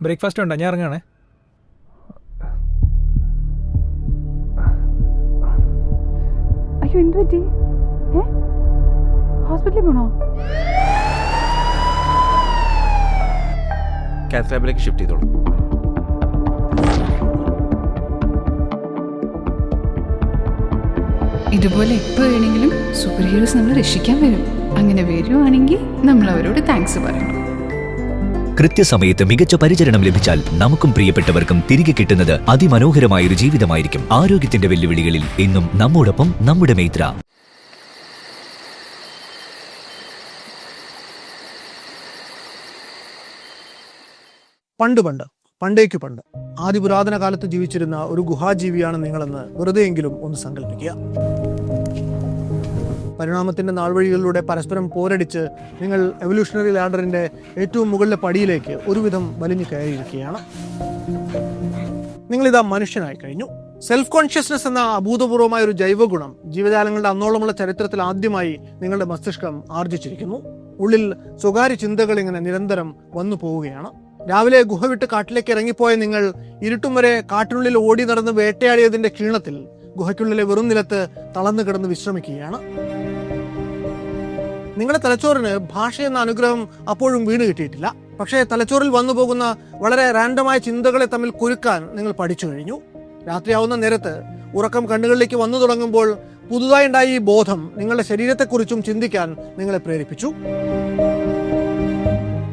Breakfast ഉണ്ടോ? ഞാൻ ഇറങ്ങാണേ. അയ്യോ, എന്ത് പറ്റി? ഹോസ്പിറ്റലിൽ പോണോ? കാത്ത് ലാബിലേക്ക് ഷിഫ്റ്റ് ചെയ്തോളൂ. ഇതുപോലെ എപ്പോൾ വേണമെങ്കിലും സൂപ്പർ ഹീറോസ് നമ്മൾ രക്ഷിക്കാൻ വരും. അങ്ങനെ വരുവാണെങ്കിൽ നമ്മൾ അവരോട് താങ്ക്സ് പറയണം. കൃത്യസമയത്ത് മികച്ച പരിചരണം ലഭിച്ചാൽ നമുക്കും പ്രിയപ്പെട്ടവർക്കും തിരികെ കിട്ടുന്നത് അതിമനോഹരമായൊരു ജീവിതമായിരിക്കും. ആരോഗ്യത്തിന്റെ വെല്ലുവിളികളിൽ എന്നും നമ്മോടൊപ്പം നമ്മുടെ മൈത്ര. പണ്ടേക്ക് പണ്ട് ആദിപുരാതന കാലത്ത് ജീവിച്ചിരുന്ന ഒരു ഗുഹാജീവിയാണ് നിങ്ങളെന്ന് വെറുതെയെങ്കിലും ഒന്ന് സങ്കല്പിക്കുക. പരിണാമത്തിന്റെ നാൾവഴികളിലൂടെ പരസ്പരം പോരടിച്ച് നിങ്ങൾ എവല്യൂഷണറി ലാഡറിന്റെ ഏറ്റവും മുകളിലെ പടിയിലേക്ക് ഒരുവിധം വലിഞ്ഞു കയറിയിരിക്കുകയാണ്. നിങ്ങളിതാ മനുഷ്യനായി കഴിഞ്ഞു. സെൽഫ് കോൺഷ്യസ്നെസ് എന്ന അഭൂതപൂർവമായ ഒരു ജൈവഗുണം ജീവജാലങ്ങളുടെ അന്നോളമുള്ള ചരിത്രത്തിൽ ആദ്യമായി നിങ്ങളുടെ മസ്തിഷ്കം ആർജിച്ചിരിക്കുന്നു. ഉള്ളിൽ സ്വകാര്യ ചിന്തകൾ ഇങ്ങനെ നിരന്തരം വന്നു പോവുകയാണ്. രാവിലെ ഗുഹ വിട്ട് കാട്ടിലേക്ക് ഇറങ്ങിപ്പോയ നിങ്ങൾ ഇരുട്ടും വരെ കാട്ടിനുള്ളിൽ ഓടി നടന്ന് വേട്ടയാടിയതിന്റെ ക്ഷീണത്തിൽ ഗുഹയ്ക്കുള്ളിലെ വെറും നിലത്ത് തളർന്നു കിടന്ന് വിശ്രമിക്കുകയാണ്. നിങ്ങളുടെ തലച്ചോറിന് ഭാഷ എന്ന അനുഗ്രഹം അപ്പോഴും വീണ് കിട്ടിയിട്ടില്ല. പക്ഷേ തലച്ചോറിൽ വന്നു പോകുന്ന വളരെ റാൻഡമായ ചിന്തകളെ തമ്മിൽ കുരുക്കാൻ നിങ്ങൾ പഠിച്ചു കഴിഞ്ഞു. രാത്രിയാവുന്ന നേരത്ത് ഉറക്കം കണ്ണുകളിലേക്ക് വന്നു തുടങ്ങുമ്പോൾ പുതുതായി ഉണ്ടായ ഈ ബോധം നിങ്ങളുടെ ശരീരത്തെക്കുറിച്ചും ചിന്തിക്കാൻ നിങ്ങളെ പ്രേരിപ്പിച്ചു.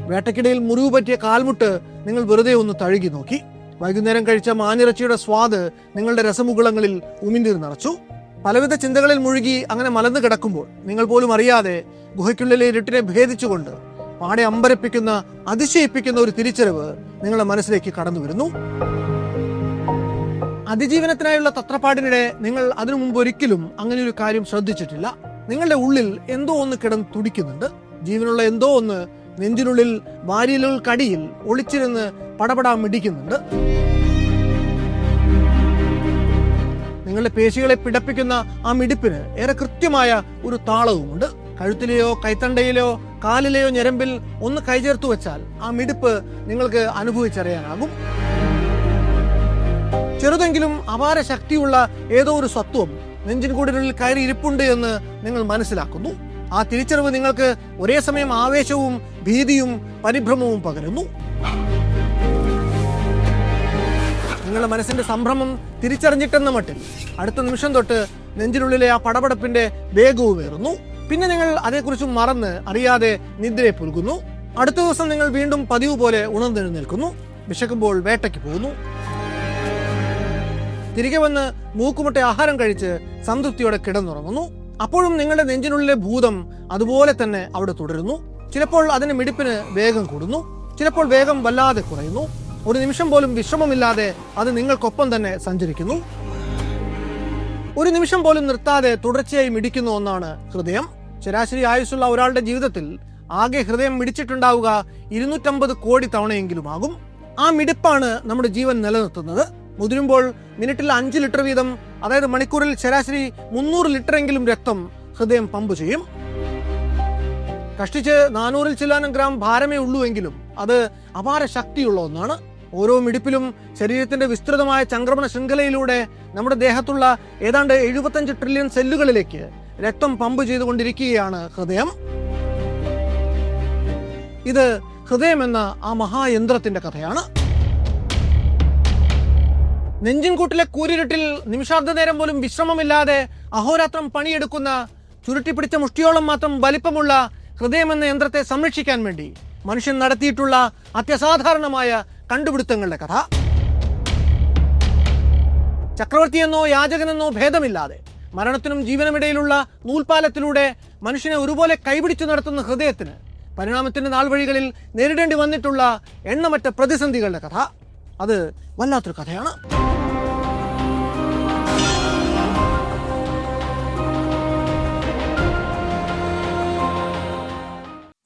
വേട്ടക്കിടയിൽ മുറിവ് പറ്റിയ കാൽമുട്ട് നിങ്ങൾ വെറുതെ ഒന്ന് തഴുകി നോക്കി. വൈകുന്നേരം കഴിച്ച മാനിറച്ചിയുടെ സ്വാദ് നിങ്ങളുടെ രസമുകുളങ്ങളിൽ ഉമിനീർ നിറച്ചു. പലവിധ ചിന്തകളിൽ മുഴുകി അങ്ങനെ മലന്നു കിടക്കുമ്പോൾ നിങ്ങൾ പോലും അറിയാതെ ഗുഹയ്ക്കുള്ളിലെ ഇരുട്ടിനെ ഭേദിച്ചുകൊണ്ട് പാടെ അമ്പരപ്പിക്കുന്ന അതിശയിപ്പിക്കുന്ന ഒരു തിരിച്ചറിവ് നിങ്ങളുടെ മനസ്സിലേക്ക് കടന്നു വരുന്നു. അതിജീവനത്തിനായുള്ള തത്രപ്പാടിനിടെ നിങ്ങൾ അതിനു മുമ്പ് ഒരിക്കലും അങ്ങനെ ഒരു കാര്യം ശ്രദ്ധിച്ചിട്ടില്ല. നിങ്ങളുടെ ഉള്ളിൽ എന്തോ ഒന്ന് കിടന്ന് തുടിക്കുന്നുണ്ട്. ജീവനുള്ള എന്തോ ഒന്ന് നെഞ്ചിനുള്ളിൽ വാരിയലുകൾക്കടിയിൽ ഒളിച്ചിരുന്ന് പടപടാ മിടിക്കുന്നുണ്ട്. നിങ്ങളുടെ പേശികളെ പിടപ്പിക്കുന്ന ആ മിടിപ്പിന് ഏറെ കൃത്യമായ ഒരു താളവുമുണ്ട്. കഴുത്തിലെയോ കൈത്തണ്ടയിലോ കാലിലെയോ ഞരമ്പിൽ ഒന്ന് കൈചേർത്തു വെച്ചാൽ ആ മിടിപ്പ് നിങ്ങൾക്ക് അനുഭവിച്ചറിയാനാകും. ചെറുതെങ്കിലും അപാര ശക്തിയുള്ള ഏതോ ഒരു സത്വം നെഞ്ചിൻകൂടിനുള്ളിൽ കയറി ഇരിപ്പുണ്ട് എന്ന് നിങ്ങൾ മനസ്സിലാക്കുന്നു. ആ തിരിച്ചറിവ് നിങ്ങൾക്ക് ഒരേ സമയം ആവേശവും ഭീതിയും പരിഭ്രമവും പകരുന്നു. നിങ്ങളുടെ മനസ്സിന്റെ സംഭ്രമം തിരിച്ചറിഞ്ഞിട്ടെന്ന മട്ടിൽ അടുത്ത നിമിഷം തൊട്ട് നെഞ്ചിനുള്ളിലെ ആ പടപടപ്പിന്റെ വേഗവും ഏറുന്നു. പിന്നെ നിങ്ങൾ അതേക്കുറിച്ച് മറന്ന് അറിയാതെ നിദ്രയെ പുൽകുന്നു. അടുത്ത ദിവസം നിങ്ങൾ വീണ്ടും പതിവ് പോലെ ഉണർന്നെഴുന്നേൽക്കുന്നു. വിശക്കുമ്പോൾ വേട്ടയ്ക്ക് പോകുന്നു. തിരികെ വന്ന് മൂക്കുമുട്ട ആഹാരം കഴിച്ച് സംതൃപ്തിയോടെ കിടന്നുറങ്ങുന്നു. അപ്പോഴും നിങ്ങളുടെ നെഞ്ചിനുള്ളിലെ ഭൂതം അതുപോലെ തന്നെ അവിടെ തുടരുന്നു. ചിലപ്പോൾ അതിന്റെ മിടിപ്പിന് വേഗം കൂടുന്നു, ചിലപ്പോൾ വേഗം വല്ലാതെ കുറയുന്നു. ഒരു നിമിഷം പോലും വിശ്രമമില്ലാതെ അത് നിങ്ങൾക്കൊപ്പം തന്നെ സഞ്ചരിക്കുന്നു. ഒരു നിമിഷം പോലും നിർത്താതെ തുടർച്ചയായി മിടിക്കുന്ന ഒന്നാണ് ഹൃദയം. ശരാശരി ആയുസ്സുള്ള ഒരാളുടെ ജീവിതത്തിൽ ആകെ ഹൃദയം മിടിച്ചിട്ടുണ്ടാവുക 250 കോടി തവണയെങ്കിലും ആകും. ആ മിടിപ്പാണ് നമ്മുടെ ജീവൻ നിലനിർത്തുന്നത്. മുതിരുമ്പോൾ മിനിറ്റിൽ 5 ലിറ്റർ വീതം, അതായത് മണിക്കൂറിൽ ശരാശരി 300 ലിറ്ററെങ്കിലും രക്തം ഹൃദയം പമ്പ് ചെയ്യും. കഷ്ടിച്ച് 400 ചില്ലാനം ഗ്രാം ഭാരമേ ഉള്ളൂവെങ്കിലും അത് അപാര ശക്തിയുള്ള ഒന്നാണ്. ഓരോ മിടിപ്പിലും ശരീരത്തിന്റെ വിസ്തൃതമായ ചംക്രമണ ശൃംഖലയിലൂടെ നമ്മുടെ ദേഹത്തുള്ള ഏതാണ്ട് 75 ട്രില്യൺ സെല്ലുകളിലേക്ക് രക്തം പമ്പ് ചെയ്തുകൊണ്ടിരിക്കുകയാണ് ഹൃദയം. ഇത് ഹൃദയം എന്ന ആ മഹായന്ത്രത്തിന്റെ കഥയാണ്. നെഞ്ചിൻകൂട്ടിലെ കൂരിരുട്ടിൽ നിമിഷാർദ്ധ നേരം പോലും വിശ്രമമില്ലാതെ അഹോരാത്രം പണിയെടുക്കുന്ന ചുരുട്ടിപ്പിടിച്ച മുഷ്ടിയോളം മാത്രം വലിപ്പമുള്ള ഹൃദയമെന്ന യന്ത്രത്തെ സംരക്ഷിക്കാൻ വേണ്ടി മനുഷ്യൻ നടത്തിയിട്ടുള്ള അത്യസാധാരണമായ കണ്ടുപിടുത്തങ്ങളുടെ കഥ. ചക്രവർത്തിയെന്നോ യാചകനെന്നോ ഭേദമില്ലാതെ മരണത്തിനും ജീവനുമിടയിലുള്ള നൂൽപാലത്തിലൂടെ മനുഷ്യനെ ഒരുപോലെ കൈപിടിച്ചു നടത്തുന്ന ഹൃദയത്തിന് പരിണാമത്തിന്റെ നാൾവഴികളിൽ നേരിടേണ്ടി വന്നിട്ടുള്ള എണ്ണമറ്റ പ്രതിസന്ധികളുടെ കഥ. അത് വല്ലാത്തൊരു കഥയാണ്.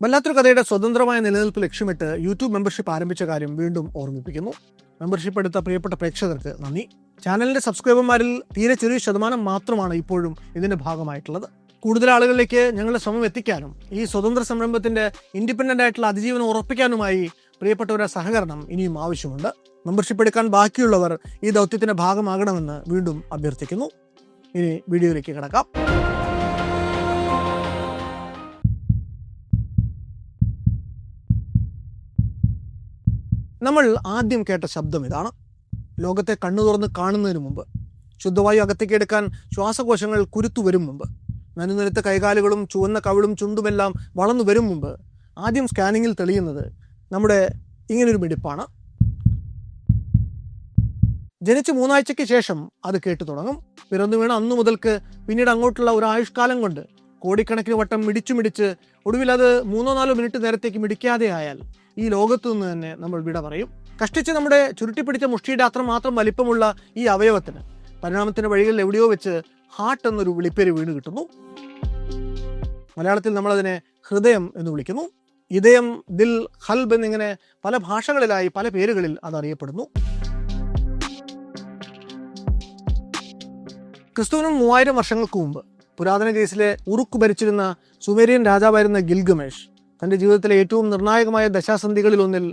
വല്ലാത്തൊരു കഥയുടെ സ്വതന്ത്രമായ നിലനിൽപ്പ് ലക്ഷ്യമിട്ട് യൂട്യൂബ് മെമ്പർഷിപ്പ് ആരംഭിച്ച കാര്യം വീണ്ടും ഓർമ്മിപ്പിക്കുന്നു. മെമ്പർഷിപ്പ് എടുത്ത പ്രിയപ്പെട്ട പ്രേക്ഷകർക്ക് നന്ദി. ചാനലിന്റെ സബ്സ്ക്രൈബർമാരിൽ തീരെ ചെറിയ ശതമാനം മാത്രമാണ് ഇപ്പോഴും ഇതിന്റെ ഭാഗമായിട്ടുള്ളത്. കൂടുതൽ ആളുകളിലേക്ക് ഞങ്ങളുടെ ശ്രമം എത്തിക്കാനും ഈ സ്വതന്ത്ര സംരംഭത്തിന്റെ ഇൻഡിപെൻഡന്റ് ആയിട്ടുള്ള അതിജീവനം ഉറപ്പിക്കാനുമായി പ്രിയപ്പെട്ടവരുടെ സഹകരണം ഇനിയും ആവശ്യമുണ്ട്. മെമ്പർഷിപ്പ് എടുക്കാൻ ബാക്കിയുള്ളവർ ഈ ദൗത്യത്തിന്റെ ഭാഗമാകണമെന്ന് വീണ്ടും അഭ്യർത്ഥിക്കുന്നു. ഇനി വീഡിയോയിലേക്ക് കിടക്കാം. നമ്മൾ ആദ്യം കേട്ട ശബ്ദം ഇതാണ്. ലോകത്തെ കണ്ണു തുറന്ന് കാണുന്നതിന് മുമ്പ്, ശുദ്ധവായു അകത്തേക്ക് എടുക്കാൻ ശ്വാസകോശങ്ങൾ കുരുത്തു വരും മുമ്പ്, നനുനിരത്ത കൈകാലുകളും ചുവന്ന കവിളും ചുണ്ടുമെല്ലാം വളർന്നു വരും മുമ്പ് ആദ്യം സ്കാനിങ്ങിൽ തെളിയുന്നത് നമ്മുടെ ഇങ്ങനൊരു മിടിപ്പാണ്. ജനിച്ച് 3 ആഴ്ചയ്ക്ക് ശേഷം അത് കേട്ടു തുടങ്ങും. പിറന്നു വീണ അന്നു മുതൽക്ക് പിന്നീട് അങ്ങോട്ടുള്ള ഒരു ആയുഷ്കാലം കൊണ്ട് കോടിക്കണക്കിന് വട്ടം മിടിച്ച് ഒടുവിൽ അത് 3-4 മിനിറ്റ് നേരത്തേക്ക് മിടിക്കാതെ ആയാൽ ഈ ലോകത്തു നിന്ന് തന്നെ നമ്മൾ വിട പറയും. കഷ്ടിച്ച് നമ്മുടെ ചുരുട്ടിപ്പിടിച്ച മുഷ്ടിയുടെ അത്രമാത്രം വലിപ്പമുള്ള ഈ അവയവത്തിന് പരിണാമത്തിന്റെ വഴികളിൽ എവിടെയോ വെച്ച് ഹാർട്ട് എന്നൊരു വിളിപ്പേര് വീണ് കിട്ടുന്നു. മലയാളത്തിൽ നമ്മളതിനെ ഹൃദയം എന്ന് വിളിക്കുന്നു. ഇതയം, ദിൽ, ഹൽബ് എന്നിങ്ങനെ പല ഭാഷകളിലായി പല പേരുകളിൽ അത് അറിയപ്പെടുന്നു. ക്രിസ്തുവിനും 3000 വർഷങ്ങൾക്ക് മുമ്പ് പുരാതന ഗ്രേസിലെ ഉറുക്ക് ഭരിച്ചിരുന്ന സുമേരിയൻ രാജാവായിരുന്ന ഗിൽഗമേഷ് തൻ്റെ ജീവിതത്തിലെ ഏറ്റവും നിർണായകമായ ദശാസന്ധികളിലൊന്നിൽ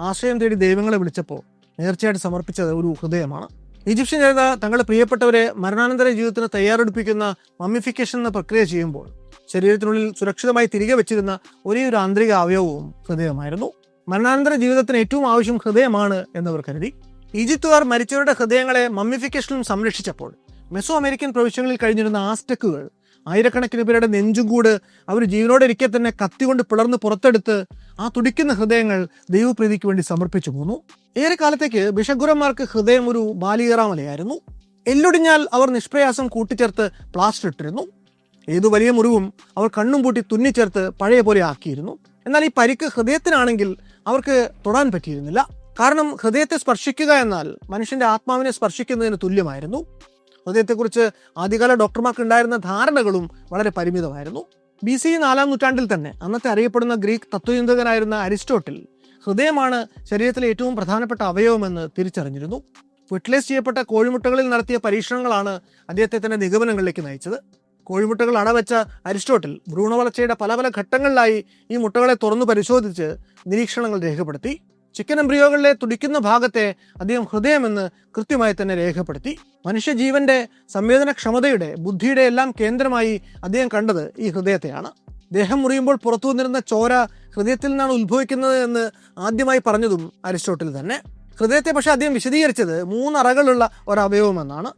ആശ്രയം തേടി ദൈവങ്ങളെ വിളിച്ചപ്പോൾ നേർച്ചയായിട്ട് സമർപ്പിച്ചത് ഒരു ഹൃദയമാണ്. ഈജിപ്ഷ്യൻ ജനത തങ്ങളുടെ പ്രിയപ്പെട്ടവരെ മരണാനന്തര ജീവിതത്തിന് തയ്യാറെടുപ്പിക്കുന്ന മമ്മിഫിക്കേഷൻ എന്ന പ്രക്രിയ ചെയ്യുമ്പോൾ ശരീരത്തിനുള്ളിൽ സുരക്ഷിതമായി തിരികെ വെച്ചിരുന്ന ഒരേ ഒരു ആന്തരിക അവയവവും ഹൃദയമായിരുന്നു. മരണാനന്തര ജീവിതത്തിന് ഏറ്റവും ആവശ്യം ഹൃദയമാണ് എന്നവർ കരുതി. ഈജിപ്തുകാർ മരിച്ചവരുടെ ഹൃദയങ്ങളെ മമ്മിഫിക്കേഷനിലും സംരക്ഷിച്ചപ്പോൾ മെസോ അമേരിക്കൻ പ്രവിശ്യകളിൽ കഴിഞ്ഞിരുന്ന ആസ്റ്റക്കുകൾ ആയിരക്കണക്കിന് പേരുടെ നെഞ്ചുകൂട് അവർ ജീവനോടെ ഇരിക്കെ തന്നെ കത്തികൊണ്ട് പിളർന്ന് പുറത്തെടുത്ത് ആ തുടിക്കുന്ന ഹൃദയങ്ങൾ ദൈവപ്രീതിക്ക് വേണ്ടി സമർപ്പിച്ചു പോന്നു. ഏറെ കാലത്തേക്ക് ബിഷഗുരന്മാർക്ക് ഹൃദയം ഒരു ബാലികേറാമലയായിരുന്നു. എല്ലൊടിഞ്ഞാൽ അവർ നിഷ്പ്രയാസം കൂട്ടിച്ചേർത്ത് പ്ലാസ്റ്റർ ഇട്ടിരുന്നു. ഏതു വലിയ മുറിവും അവർ കണ്ണും പൂട്ടി തുന്നിച്ചേർത്ത് പഴയ പോലെ ആക്കിയിരുന്നു. എന്നാൽ ഈ പരിക്ക് ഹൃദയത്തിനാണെങ്കിൽ അവർക്ക് തൊടാൻ പറ്റിയിരുന്നില്ല. കാരണം ഹൃദയത്തെ സ്പർശിക്കുക എന്നാൽ മനുഷ്യന്റെ ആത്മാവിനെ സ്പർശിക്കുന്നതിന് തുല്യമായിരുന്നു. ഹൃദയത്തെക്കുറിച്ച് ആദ്യകാല ഡോക്ടർമാർക്ക് ഉണ്ടായിരുന്ന ധാരണകളും വളരെ പരിമിതമായിരുന്നു. BC 4-ാം നൂറ്റാണ്ടിൽ തന്നെ അന്നത്തെ അറിയപ്പെടുന്ന ഗ്രീക്ക് തത്വചിന്തകനായിരുന്ന അരിസ്റ്റോട്ടിൽ ഹൃദയമാണ് ശരീരത്തിലെ ഏറ്റവും പ്രധാനപ്പെട്ട അവയവമെന്ന് തിരിച്ചറിഞ്ഞിരുന്നു. ഫെർട്ടിലൈസ് ചെയ്യപ്പെട്ട കോഴിമുട്ടകളിൽ നടത്തിയ പരീക്ഷണങ്ങളാണ് അദ്ദേഹത്തെ തന്നെ നിഗമനങ്ങളിലേക്ക് നയിച്ചത്. കോഴിമുട്ടകൾ അടവെച്ച അരിസ്റ്റോട്ടിൽ ഭ്രൂണവളർച്ചയുടെ പല പല ഘട്ടങ്ങളിലായി ഈ മുട്ടകളെ തുറന്നു പരിശോധിച്ച് നിരീക്ഷണങ്ങൾ രേഖപ്പെടുത്തി. ചിക്കൻ എംബ്രിയോകളിലെ തുടിക്കുന്ന ഭാഗത്തെ അദ്ദേഹം ഹൃദയമെന്ന് കൃത്യമായി തന്നെ രേഖപ്പെടുത്തി. മനുഷ്യജീവന്റെ സംവേദനക്ഷമതയുടെ, ബുദ്ധിയുടെ എല്ലാം കേന്ദ്രമായി അദ്ദേഹം കണ്ടത് ഈ ഹൃദയത്തെയാണ്. ദേഹം മുറിയുമ്പോൾ പുറത്തു വന്നിരുന്ന ചോര ഹൃദയത്തിൽ നിന്നാണ് ഉത്ഭവിക്കുന്നത് എന്ന് ആദ്യമായി പറഞ്ഞതും അരിസ്റ്റോട്ടിൽ തന്നെ. ഹൃദയത്തെ പക്ഷേ അദ്ദേഹം വിശദീകരിച്ചത് 3 അറകളുള്ള ഒരവയവമെന്നാണ്.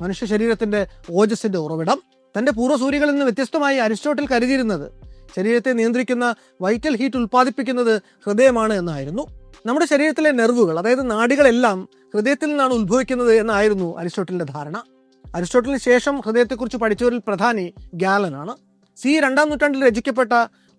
മനുഷ്യ ശരീരത്തിന്റെ ഓജസ്സിന്റെ ഉറവിടം. തന്റെ പൂർവ്വസൂരികളിൽ നിന്ന് വ്യത്യസ്തമായി അരിസ്റ്റോട്ടിൽ കരുതിയിരുന്നത് ശരീരത്തെ നിയന്ത്രിക്കുന്ന വൈറ്റൽ ഹീറ്റ് ഉൽപ്പാദിപ്പിക്കുന്നത് ഹൃദയമാണ് എന്നായിരുന്നു. നമ്മുടെ ശരീരത്തിലെ നെർവുകൾ, അതായത് നാഡികളെല്ലാം ഹൃദയത്തിൽ നിന്നാണ് ഉത്ഭവിക്കുന്നത് എന്നായിരുന്നു അരിസ്റ്റോട്ടലിന്റെ ധാരണ. അരിസ്റ്റോട്ടലിന് ശേഷം ഹൃദയത്തെക്കുറിച്ച് പഠിച്ചവരിൽ പ്രധാനി ഗാലനാണ്. 2-ാം നൂറ്റാണ്ടിൽ രചിക്കപ്പെട്ട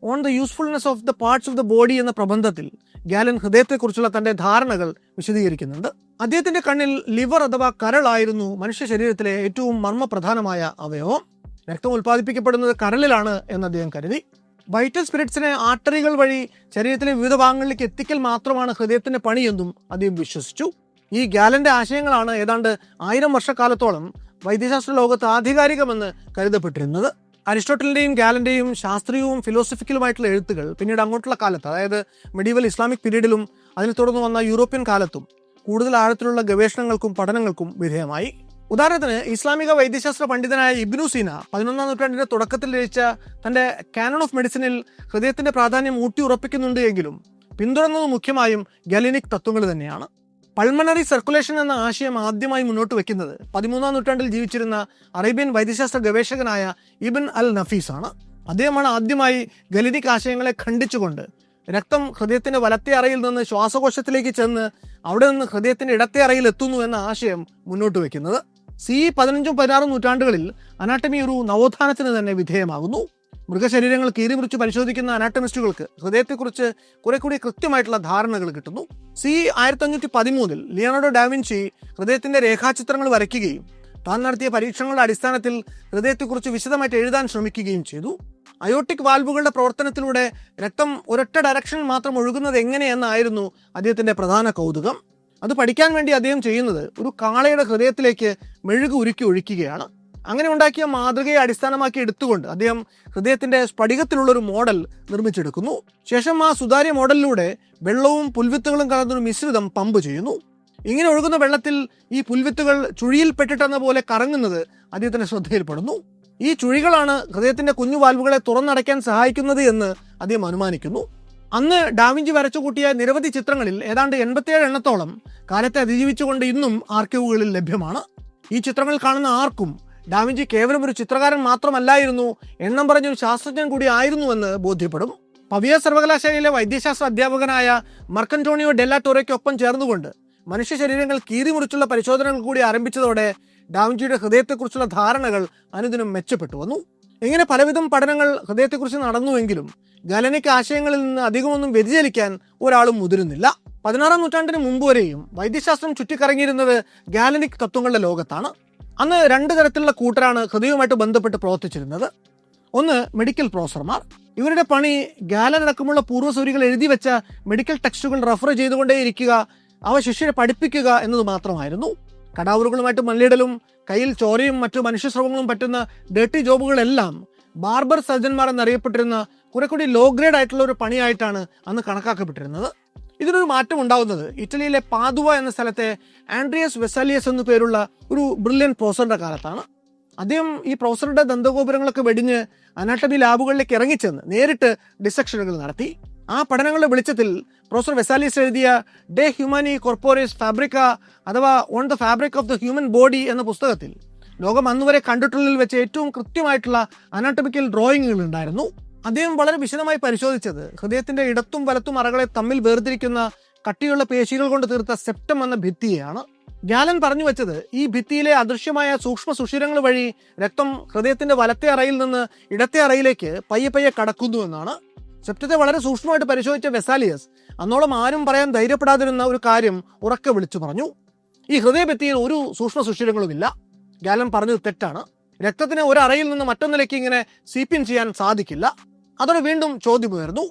on the usefulness of the parts of the body എന്ന പ്രബന്ധത്തിൽ ഗാലൻ ഹൃദയത്തെക്കുറിച്ചുള്ള തന്റെ ധാരണകൾ വിശദീകരിക്കുന്നുണ്ട്. അദ്ദേഹത്തിന്റെ കണ്ണിൽ ലിവർ അഥവാ കരളായിരുന്നു മനുഷ്യ ശരീരത്തിലെ ഏറ്റവും മർമ്മപ്രധാനമായ അവയവം. രക്തം ഉൽപ്പാദിപ്പിക്കപ്പെടുന്നത് കരളിലാണ് എന്ന് അദ്ദേഹം കരുതി. വൈറ്റൽ സ്പിരിറ്റ്സിനെ ആർട്ടറികൾ വഴി ശരീരത്തിലെ വിവിധ ഭാഗങ്ങളിലേക്ക് എത്തിക്കൽ മാത്രമാണ് ഹൃദയത്തിന്റെ പണിയെന്നും അദ്ദേഹം വിശ്വസിച്ചു. ഈ ഗാലന്റെ ആശയങ്ങളാണ് ഏതാണ്ട് 1000 വർഷക്കാലത്തോളം വൈദ്യശാസ്ത്ര ലോകത്ത് ആധികാരികമെന്ന് കരുതപ്പെട്ടിരുന്നത്. അരിസ്റ്റോട്ടലിന്റെയും ഗാലന്റെയും ശാസ്ത്രീയവും ഫിലോസഫിക്കലുമായിട്ടുള്ള എഴുത്തുകൾ പിന്നീട് അങ്ങോട്ടുള്ള കാലത്ത്, അതായത് മെഡീവൽ ഇസ്ലാമിക് പീരീഡിലും അതിനെ തുടർന്ന് വന്ന യൂറോപ്യൻ കാലത്തും കൂടുതൽ ആഴത്തിലുള്ള ഗവേഷണങ്ങൾക്കും പഠനങ്ങൾക്കും വിധേയമായി. ഉദാഹരണത്തിന് ഇസ്ലാമിക വൈദ്യശാസ്ത്ര പണ്ഡിതനായ ഇബ്നു സീന 11-ാം നൂറ്റാണ്ടിന്റെ തുടക്കത്തിൽ രചിച്ച തന്റെ കാനൺ ഓഫ് മെഡിസിനിൽ ഹൃദയത്തിന്റെ പ്രാധാന്യം ഊട്ടി ഉറപ്പിക്കുന്നുണ്ട് എങ്കിലും പിന്തുടർന്നത് മുഖ്യമായും ഗാലിനിക് തത്വങ്ങൾ തന്നെയാണ്. പൾമണറി സർക്കുലേഷൻ എന്ന ആശയം ആദ്യമായി മുന്നോട്ട് വയ്ക്കുന്നത് 13-ാം നൂറ്റാണ്ടിൽ ജീവിച്ചിരുന്ന അറേബ്യൻ വൈദ്യശാസ്ത്ര ഗവേഷകനായ ഇബ്ൻ അൽ നഫീസ് ആണ്. അദ്ദേഹമാണ് ആദ്യമായി ഗാലിനിക് ആശയങ്ങളെ ഖണ്ഡിച്ചുകൊണ്ട് രക്തം ഹൃദയത്തിന്റെ വലത്തെ അറയിൽ നിന്ന് ശ്വാസകോശത്തിലേക്ക് ചെന്ന് അവിടെ നിന്ന് ഹൃദയത്തിന്റെ ഇടത്തെ അറയിൽ എത്തുന്നു എന്ന ആശയം മുന്നോട്ട് വയ്ക്കുന്നത്. 15-16 നൂറ്റാണ്ടുകളിൽ അനാട്ടമി ഒരു നവോത്ഥാനത്തിന് തന്നെ വിധേയമാകുന്നു. മൃഗശരീരങ്ങൾ കീറിമുറിച്ച് പരിശോധിക്കുന്ന അനാട്ടമിസ്റ്റുകൾക്ക് ഹൃദയത്തെക്കുറിച്ച് കുറെ കൂടി കൃത്യമായിട്ടുള്ള ധാരണകൾ കിട്ടുന്നു. 1513 ലിയോണാർഡോ ഡാവിൻചി ഹൃദയത്തിന്റെ രേഖാചിത്രങ്ങൾ വരയ്ക്കുകയും താൻ നടത്തിയ പരീക്ഷണങ്ങളുടെ അടിസ്ഥാനത്തിൽ ഹൃദയത്തെക്കുറിച്ച് വിശദമായിട്ട് എഴുതാൻ ശ്രമിക്കുകയും ചെയ്തു. അയോട്ടിക് വാൽവുകളുടെ പ്രവർത്തനത്തിലൂടെ രക്തം ഒരൊറ്റ ഡയറക്ഷനിൽ മാത്രം ഒഴുകുന്നത് എങ്ങനെയെന്നായിരുന്നു അദ്ദേഹത്തിന്റെ പ്രധാന കൗതുകം. അത് പഠിക്കാൻ വേണ്ടി അദ്ദേഹം ചെയ്യുന്നത് ഒരു കാളയുടെ ഹൃദയത്തിലേക്ക് മെഴുക് ഉരുക്കി ഒഴിക്കുകയാണ്. അങ്ങനെ ഉണ്ടാക്കിയ മാതൃകയെ അടിസ്ഥാനമാക്കി എടുത്തുകൊണ്ട് അദ്ദേഹം ഹൃദയത്തിന്റെ സ്ഫടികത്തിലുള്ളൊരു മോഡൽ നിർമ്മിച്ചെടുക്കുന്നു. ശേഷം ആ സുതാര്യ മോഡലിലൂടെ വെള്ളവും പുൽവിത്തുകളും കലർന്നൊരു മിശ്രിതം പമ്പ് ചെയ്യുന്നു. ഇങ്ങനെ ഒഴുകുന്ന വെള്ളത്തിൽ ഈ പുൽവിത്തുകൾ ചുഴിയിൽപ്പെട്ടിട്ടെന്ന പോലെ കറങ്ങുന്നത് അദ്ദേഹത്തിന്റെ ശ്രദ്ധയിൽപ്പെടുന്നു. ഈ ചുഴികളാണ് ഹൃദയത്തിന്റെ കുഞ്ഞു വാൽവുകളെ തുറന്നടയ്ക്കാൻ സഹായിക്കുന്നത് എന്ന് അദ്ദേഹം അനുമാനിക്കുന്നു. അന്ന് ഡാവിഞ്ചി വരച്ചു കൂട്ടിയ നിരവധി ചിത്രങ്ങളിൽ ഏതാണ്ട് 87 എണ്ണത്തോളം കാലത്തെ അതിജീവിച്ചുകൊണ്ട് ഇന്നും ആർക്കൈവുകളിൽ ലഭ്യമാണ്. ഈ ചിത്രങ്ങൾ കാണുന്ന ആർക്കും ഡാവിഞ്ചി കേവലം ഒരു ചിത്രകാരൻ മാത്രമല്ലായിരുന്നു, എണ്ണം പറഞ്ഞൊരു ശാസ്ത്രജ്ഞൻ കൂടി ആയിരുന്നുവെന്ന് ബോധ്യപ്പെടും. പവിയ സർവകലാശാലയിലെ വൈദ്യശാസ്ത്ര അധ്യാപകനായ മർക്കന്റോണിയോ ഡെല്ലാ ടോറയ്ക്കൊപ്പം ചേർന്നുകൊണ്ട് മനുഷ്യ ശരീരങ്ങൾ കീറിമുറിച്ചുള്ള പരിശോധനകൾ കൂടി ആരംഭിച്ചതോടെ ഡാവിഞ്ചിയുടെ ഹൃദയത്തെക്കുറിച്ചുള്ള ധാരണകൾ അനുദിനം മെച്ചപ്പെട്ടു വന്നു. ഇങ്ങനെ പലവിധം പഠനങ്ങൾ ഹൃദയത്തെക്കുറിച്ച് നടന്നുവെങ്കിലും ഗാലനിക് ആശയങ്ങളിൽ നിന്ന് അധികമൊന്നും വ്യതിചലിക്കാൻ ഒരാളും മുതിരുന്നില്ല. 16-ാം നൂറ്റാണ്ടിന് മുമ്പ് വരെയും വൈദ്യശാസ്ത്രം ചുറ്റിക്കറങ്ങിയിരുന്നത് ഗാലനിക് തത്വങ്ങളുടെ ലോകത്താണ്. അന്ന് 2 തരത്തിലുള്ള കൂട്ടരാണ് ഹൃദയവുമായിട്ട് ബന്ധപ്പെട്ട് പ്രവർത്തിച്ചിരുന്നത്. ഒന്ന് മെഡിക്കൽ പ്രൊഫസർമാർ. ഇവരുടെ പണി ഗാലനടക്കമുള്ള പൂർവ്വസൂരികൾ എഴുതി വെച്ച മെഡിക്കൽ ടെക്സ്റ്റുകൾ റെഫർ ചെയ്തുകൊണ്ടേയിരിക്കുക, അവ ശിഷ്യരെ പഠിപ്പിക്കുക എന്നത് മാത്രമായിരുന്നു. കടാവുറുകളുമായിട്ട് മല്ലിടലും കയ്യിൽ ചോരയും മറ്റു മനുഷ്യസ്രവങ്ങളും പറ്റുന്ന ഡേർട്ടി ജോബുകളെല്ലാം ബാർബർ സർജന്മാർ എന്നറിയപ്പെട്ടിരുന്ന കുറെക്കൂടി ലോ ഗ്രേഡ് ആയിട്ടുള്ള ഒരു പണിയായിട്ടാണ് അന്ന് കണക്കാക്കപ്പെട്ടിരുന്നത്. ഇതിനൊരു മാറ്റം ഉണ്ടാവുന്നത് ഇറ്റലിയിലെ പാദുവ എന്ന സ്ഥലത്തെ ആൻഡ്രിയസ് വെസാലിയസ് എന്നു പേരുള്ള ഒരു ബ്രില്യൻ പ്രൊഫസറുടെ കാലത്താണ്. അദ്ദേഹം ഈ പ്രൊഫസറുടെ ദന്തഗോപുരങ്ങളൊക്കെ വെടിഞ്ഞ് അനാട്ടമി ലാബുകളിലേക്ക് ഇറങ്ങിച്ചെന്ന് നേരിട്ട് ഡിസെക്ഷനുകൾ നടത്തി. ആ പഠനങ്ങളുടെ വെളിച്ചത്തിൽ പ്രൊഫസർ വെസാലിയസ് എഴുതിയ ഡെ ഹ്യൂമാനി കോർപ്പോറേസ് ഫാബ്രിക്ക അഥവാ on the fabric of the human body എന്ന പുസ്തകത്തിൽ ലോകം അന്നുവരെ കണ്ടിട്ടുള്ളതിൽ വെച്ച് ഏറ്റവും കൃത്യമായിട്ടുള്ള അനാട്ടമിക്കൽ ഡ്രോയിങ്ങുകൾ ഉണ്ടായിരുന്നു. അദ്ദേഹം വളരെ വിശദമായി പരിശോധിച്ചത് ഹൃദയത്തിന്റെ ഇടത്തും വലത്തും അറകളെ തമ്മിൽ വേർതിരിക്കുന്ന കട്ടിയുള്ള പേശികൾ കൊണ്ട് തീർത്ത സെപ്റ്റം എന്ന ഭിത്തിയെയാണ്. ഗാലൻ പറഞ്ഞു വെച്ചത് ഈ ഭിത്തിയിലെ അദൃശ്യമായ സൂക്ഷ്മ സുഷിരങ്ങൾ വഴി രക്തം ഹൃദയത്തിന്റെ വലത്തെ അറയിൽ നിന്ന് ഇടത്തെ അറയിലേക്ക് പയ്യെ പയ്യെ കടക്കുന്നു എന്നാണ്. സെപ്റ്റത്തെ വളരെ സൂക്ഷ്മമായിട്ട് പരിശോധിച്ച വെസാലിയസ് അന്നോളം ആരും പറയാൻ ധൈര്യപ്പെടാതിരുന്ന ഒരു കാര്യം ഉറക്കെ വിളിച്ചു പറഞ്ഞു: ഈ ഹൃദയഭിത്തിയിൽ ഒരു സൂക്ഷ്മ സുഷിരങ്ങളുമില്ല. ഗാലൻ പറഞ്ഞത് തെറ്റാണ്. രക്തത്തിന് ഒരു അറയിൽ നിന്ന് മറ്റൊന്നിലേക്ക് ഇങ്ങനെ സീപ്പിൻ ചെയ്യാൻ സാധിക്കില്ല. അതോടെ വീണ്ടും ചോദ്യം ഉയർന്നു: